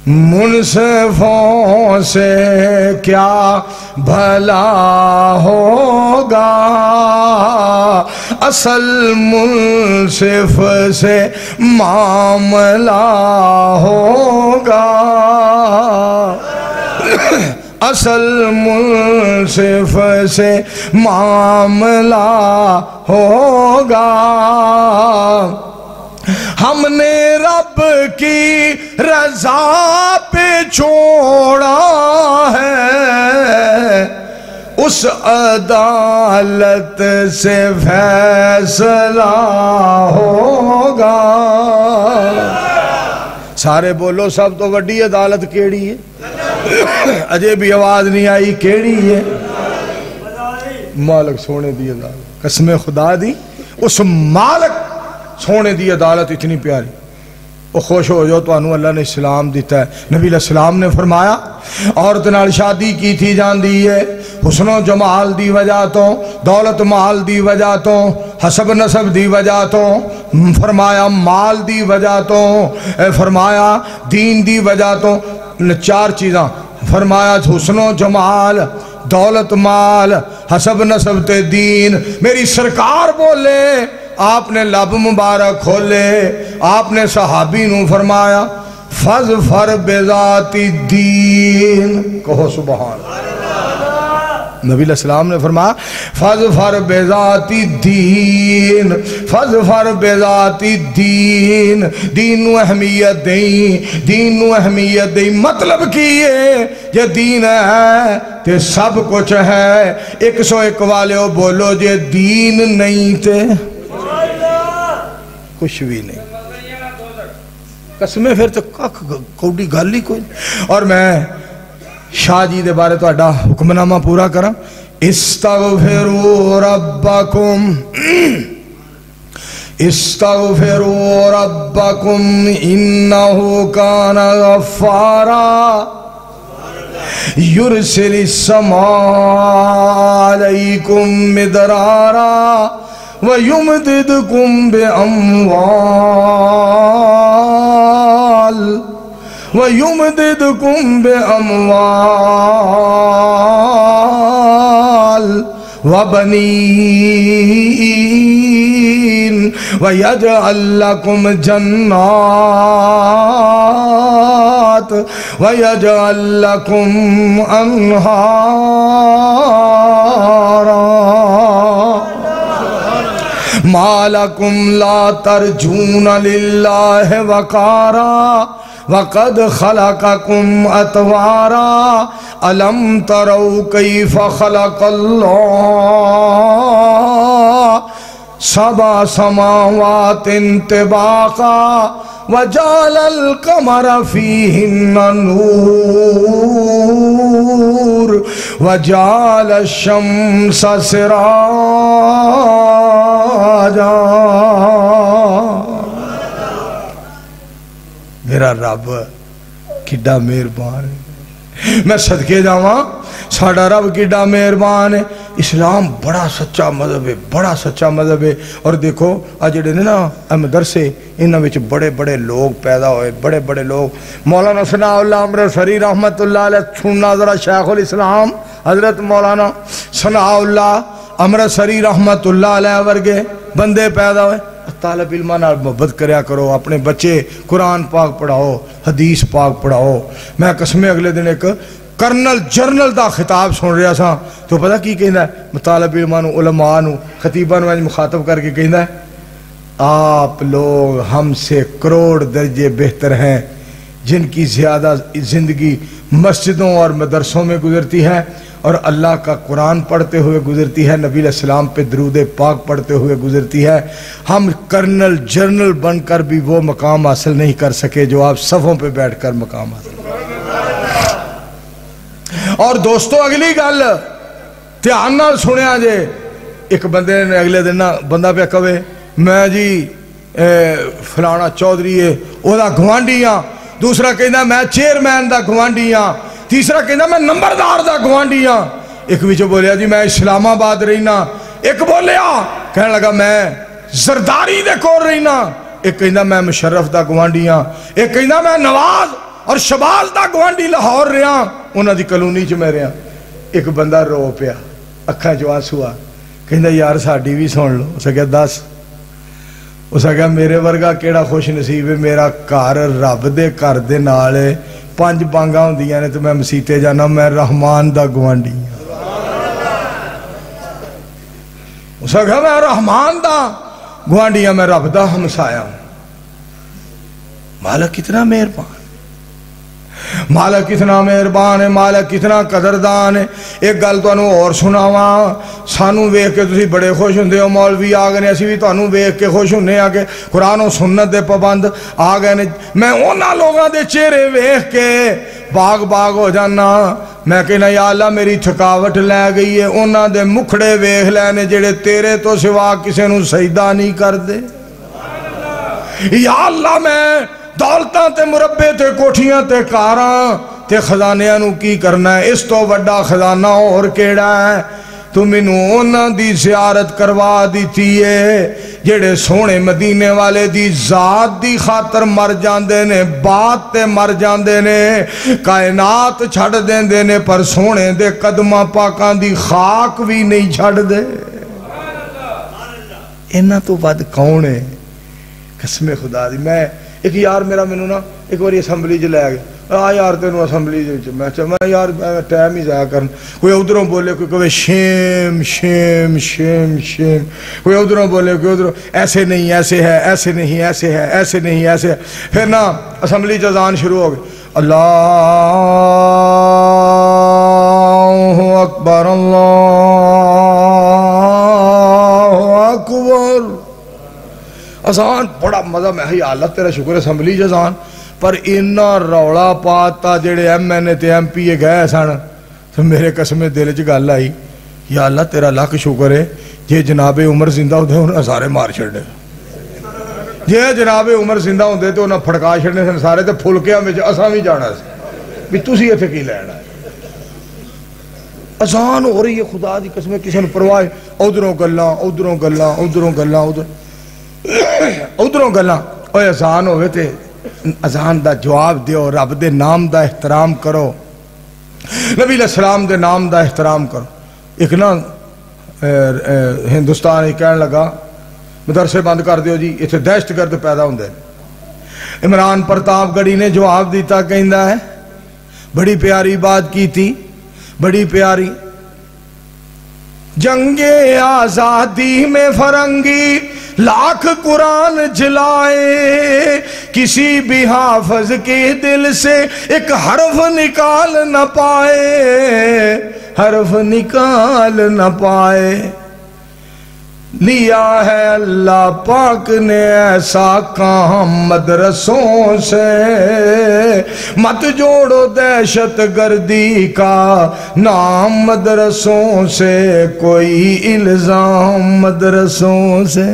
منصفوں سے کیا بھلا ہوگا اصل منصف سے معاملہ ہوگا اصل منصف سے معاملہ ہوگا ہم نے رب کی رضا پہ چھوڑا ہے اس عدالت سے فیصلہ ہوگا سارے بولو سب تو وڈی عدالت کیڑی ہے اجے بھی آواز نہیں آئی کیڑی ہے مالک سونے دی عدالت قسم خدا دی اس مالک سونے دی عدالت اتنی پیاری وہ خوش ہو جو تو انہوں اللہ نے اسلام دیتا ہے نبی علیہ السلام نے فرمایا عورت نال شادی کی تھی جان دی ہے حسن و جمال دی وجہ تو دولت مال دی وجہ تو حسب نسب دی وجہ تو، فرمایا مال دی وجہ تو، فرمایا دین دی وجہ تو، 4 چیزاں فرمایا حسن و جمال، دولت مال، حسب نسب تے دین۔ میری سرکار بولے، آپ نے لب مبارک کھولے، آپ نے صحابی نو فرمایا فَظْفَرْ بِذَاتِ الدِّينِ، کہو سبحان اللہ۔ نبی علیہ السلام نے فرمایا فَظْفَرْ بِذَاتِ الدِّينِ، فَظْفَرْ بِذَاتِ الدِّينِ، دین نو اہمیت دیں، دین نو اہمیت دیں۔ مطلب کی ہے یہ دین ہے تے سب کچھ ہے۔ 101 والے بولو جے دین نہیں تے کچھ بھی نہیں۔ قسمیں پھر تو کوئی گل ہی کوئی۔ اور میں شاہ جی دے بارے تو اڈا حکم نامہ پورا کرا، استغفروا ربکم، استغفروا ربکم انہو کان غفارا یرسل السماء علیکم مدرارا وَيُمْدِدْكُمْ بِأَمْوَالٍ وَيُمْدِدْكُمْ بِأَمْوَالٍ وَبَنِينَ وَيَجْعَلْ لَكُمْ جَنَّاتٍ وَيَجْعَلْ لَكُمْ أَنْهَارًا مَا لَكُمْ لَا تَرْجُونَ لِلَّهِ وَقَارًا وَقَدْ خَلَقَكُمْ أَطْوَارًا أَلَمْ تَرَوْا كَيْفَ خَلَقَ اللَّهُ سَبْعَ سَمَاوَاتٍ طِبَاقًا وَجَعَلَ الْقَمَرَ فِيهِنَّ نُورًا وَجَعَلَ الشَّمْسَ سِرَاجًا۔ میرا رب کڈا مہربان ہے، میں صدقے جاواں ساڈا رب کڈا مہربان ہے۔ اسلام بڑا سچا مذہب ہے، بڑا سچا مذہب ہے۔ اور دیکھو آج جڑے نے نا مدرسے، انہاں وچ بڑے بڑے لوگ پیدا ہوئے، بڑے بڑے لوگ۔ مولانا ثناء اللہ امرتسری رحمت اللہ علیہ سننا ذرا، شیخ الاسلام حضرت مولانا ثناء اللہ امرتسری رحمت اللہ علیہ ورگے بندے پیدا ہوئے۔ طالب علماں نال محبت کریا کرو، اپنے بچے قرآن پاک پڑھاؤ، حدیث پاک پڑھاؤ۔ میں قسمیں اگلے دن ایک کرنل جرنل دا خطاب سن رہا سا، تو پتہ کی کہندا ہے؟ طالب علماں نو، علماء نو، خطیباں نو مخاطب کر کے کہندا ہے آپ لوگ ہم سے کروڑ درجے بہتر ہیں، جن کی زیادہ زندگی مسجدوں اور مدرسوں میں گزرتی ہے اور اللہ کا قرآن پڑھتے ہوئے گزرتی ہے، نبی علیہ السلام پہ درود پاک پڑھتے ہوئے گزرتی ہے۔ ہم کرنل جرنل بن کر بھی وہ مقام حاصل نہیں کر سکے جو آپ صفوں پہ بیٹھ کر مقام حاصل کر۔ اور دوستو اگلی گل دھیان نال سنیا جے، ایک بندے نے اگلے دن بندہ پہ کہے میں جی فلانا چودھری ہے او دا گوانڈی ہاں، دوسرا کہنا میں چیئرمین دا گوانڈی ہاں، تیسرا کہنا میں نمبردار دا گوانڈی ہاں۔ ایک وچوں بولیا جی میں اسلام آباد رہنا، ایک بولیا کہنے لگا میں زرداری دے کول رہنا، ایک کہنا میں مشرف دا گوانڈی ہاں، ایک کہنا میں نواز اور شباز دا گوانڈی لاہور رہا، انہاں دی کلونی چ میں رہا۔ ایک بندہ رو پیا، اکھاں چ آنسو آ، کہندا یار ساڈی بھی سن لو۔ اس کہا دس؟ اس کہا میرے ورگا کیڑا خوش نصیب ہے، میرا گھر رب دے گھر دے نال 5 بانگاں ہوندیاں نے تو میں مسیتے جانا، میں رحمان دا گوانڈی ہوں۔ اس کہا میں رحمان دا گوانڈی ہوں، میں رب دا ہمسایا ہوں۔ مالک کتنا مہربان، مالک کتنا مہربان ہے، مالک کتنا قدردان ہے۔ ایک گل تانوں اور سناواں، سانوں ویکھ کے تسی بڑے خوش ہوندے ہو مولوی آ گئے نے، اسی بھی تانوں ویکھ کے خوش ہونے آ کے قرآن و سنت دے پابند آ گئے نے۔ میں انہاں لوگاں دے چہرے ویکھ کے باغ باغ ہو جانا، میں کہنا یا اللہ میری تھکاوٹ لے گئی ہے، انہاں دے مکھڑے ویکھ لے نے جڑے تیرے تو سوا کسے نوں سجدہ نہیں کر دے۔ یا اللہ میں دولتاں تے مربے تے کوٹھیاں تے کاراں تے خزانیاں نو کی کرنا ہے، اس تو وڈا خزانہ اور کیڑا ہے؟ تو مینوں انہاں دی زیارت کروا دیتی ہے جڑے سونے مدینے والے دی ذات دی خاطر مر جاندے نے، بات تے مر جاندے نے، کائنات چھڑ دیندے نے، پر سونے دے قدمہ پاکاں دی خاک بھی نہیں چھڑ دے۔ انہاں تو بعد کون ہے؟ قسم خدا دی میں ایک یار میرا مینوں نا ایک باری اسمبلی چ لے گیا، یار تینوں اسمبلی میں یار ٹائم ہی ضائع کرن، کوئی ادھروں بولے کوئی کہے شیم شیم شیم شیم، کوئی ادھروں بولے کوئی ادھروں ایسے نہیں ایسے ہے، ایسے نہیں ایسے ہے، ایسے نہیں ایسے ہے۔ پھر نا اسمبلی چ اذان شروع ہو گئی، اللہ اکبر اللہ اکبر، اذان بڑا مزہ، میں ہی اللہ تیرا شکر اسمبلی چ اذان، پر اینا رولا پاتا جڑے ایم این اے تے ایم پی اے گئے سن، تو میرے قسم دل چ گل آئی، یا اللہ تیرا لاکھ شکر ہے جے جناب عمر زندہ ہوندے انہاں سارے مار چھڑنے، جے جناب عمر زندہ ہوندے تو انہاں پھڑکا چھڑنے سن سارے، تے پھلکیاں وچ اساں وی جانا سی بھی تسی ایتھے کی لینا ہے۔ اذان ہو رہی ہے، خدا دی قسم کسی نوں پرواہ، ادھروں گلاں ادھروں گلاں ادھروں گلاں ادھروں گلاں، اوے اذان ہوئے تے اذان دا جواب دیو، رب دے نام دا احترام کرو، نبی علیہ السلام دے نام دا احترام کرو۔ ایک نا ہندوستان ہی کہنے لگا مدرسے بند کر دیو جی، اتنے دہشت گرد پیدا ہوندے۔ عمران پرتاپ گڑھی نے جواب دیتا، کہندا ہے بڑی پیاری بات کی تھی، بڑی پیاری، جنگ آزادی میں فرنگی لاکھ قرآن جلائے، کسی بھی حافظ کے دل سے ایک حرف نکال نہ پائے، حرف نکال نہ پائے۔ لیا ہے اللہ پاک نے ایسا کام مدرسوں سے، مت جوڑو دہشت گردی کا نام مدرسوں سے، کوئی الزام مدرسوں سے۔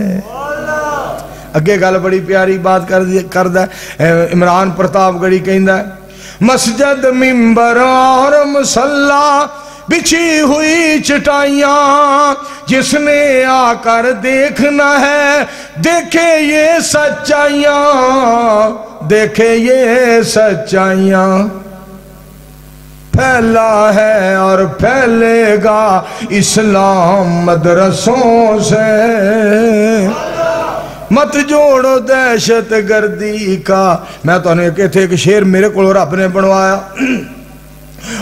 اگے گل بڑی پیاری بات کردہ ہے، عمران پرتاپ گڑھی کہندہ ہے، مسجد ممبر اور مصلی بچھی ہوئی چٹائیاں، جس نے آ کر دیکھنا ہے دیکھے یہ سچائیاں، دیکھے یہ سچائیاں۔ پھیلا ہے اور پھیلے گا اسلام مدرسوں سے، مت جوڑو دہشت گردی کا۔ میں تو انہیں کہتے کہ شیر میرے کو رب نے بنوایا،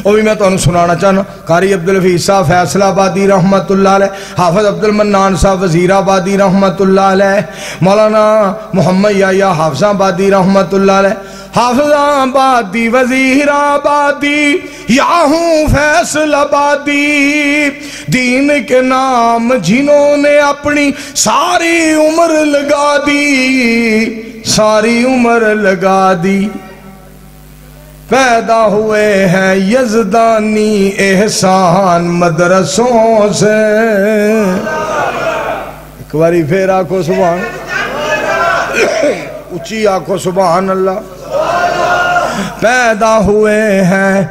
وہ بھی میں تو انہوں سنانا چاہنا۔ قاری عبدالحفیظ صاحب فیصل آبادی رحمت اللہ علیہ، حافظ عبدالمنان صاحب وزیر آبادی رحمت اللہ علیہ، مولانا محمد یحییٰ حافظ آبادی رحمت اللہ علیہ، حافظ آبادی وزیر آبادی یا ہوں فیصل آبادی، دین کے نام جنہوں نے اپنی ساری عمر لگا دی، ساری عمر لگا دی۔ پیدا ہوئے ہیں یزدانی احسان مدرسوں سے۔ ایک باری پھر آنکھو سبحان، اچھی آنکھو سبحان اللہ۔ پیدا ہوئے ہیں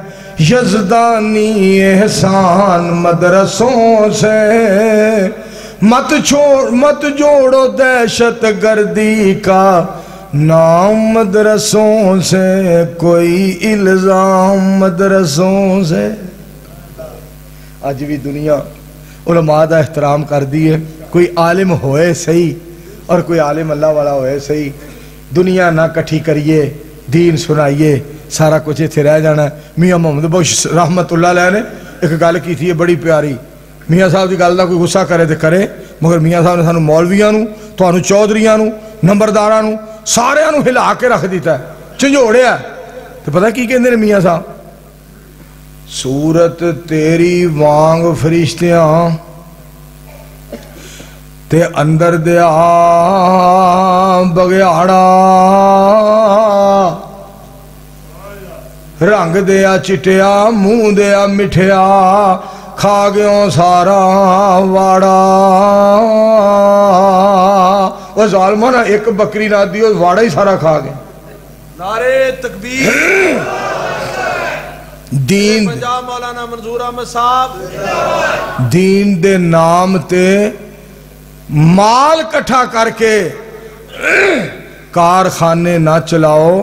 یزدانی احسان مدرسوں سے، مت جوڑو دہشت گردی کا نام مدرسوں سے، کوئی الزام مدرسوں سے۔ آج بھی دنیا علماء دا احترام کر دیئے، کوئی عالم ہوئے صحیح اور کوئی عالم اللہ والا ہوئے صحیح، دنیا نہ کٹھی کریے، دین سنائیے، سارا کچھ اتھے رہ جانا ہے۔ میاں محمد بخش رحمت اللہ علیہ نے ایک گل کی تھی بڑی پیاری، میاں صاحب دی گل دا کوئی غصہ کرے تے کرے، مگر میاں صاحب نے سانو مولویاں نو، تانوں چودھریاں نو، نمبرداراں نو، سارے انہوں ہلا کے رکھ دیتا ہے، چنجوڑیا ہے۔ تو پتہ کی کہندے نے میاں صاحب؟ صورت تیری وانگ فرشتیاں تے اندر دیا بگیاڑا، رنگ دیا چٹیا منہ دیا مٹھیا، کھا گیوں سارا واڑا۔ وہ ظالمہ نا ایک بکری نہ دیو واڑا ہی سارا کھا گئے۔ نعرے تکبیر، دین پنجاب مولانا منظور احمد صاحب دین دے نام تے مال کٹھا کر کے کارخانے نہ چلاؤ،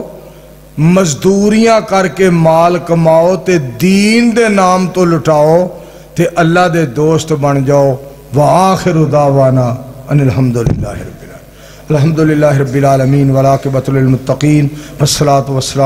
مزدوریاں کر کے مال کماؤ تے دین دے نام تو لٹاؤ تے اللہ دے دوست بن جاؤ۔ وآخر دعوانا ان الحمدللہ رب العالمین، الحمدللہ رب العالمین والعاقبۃ للمتقین والصلاۃ والسلام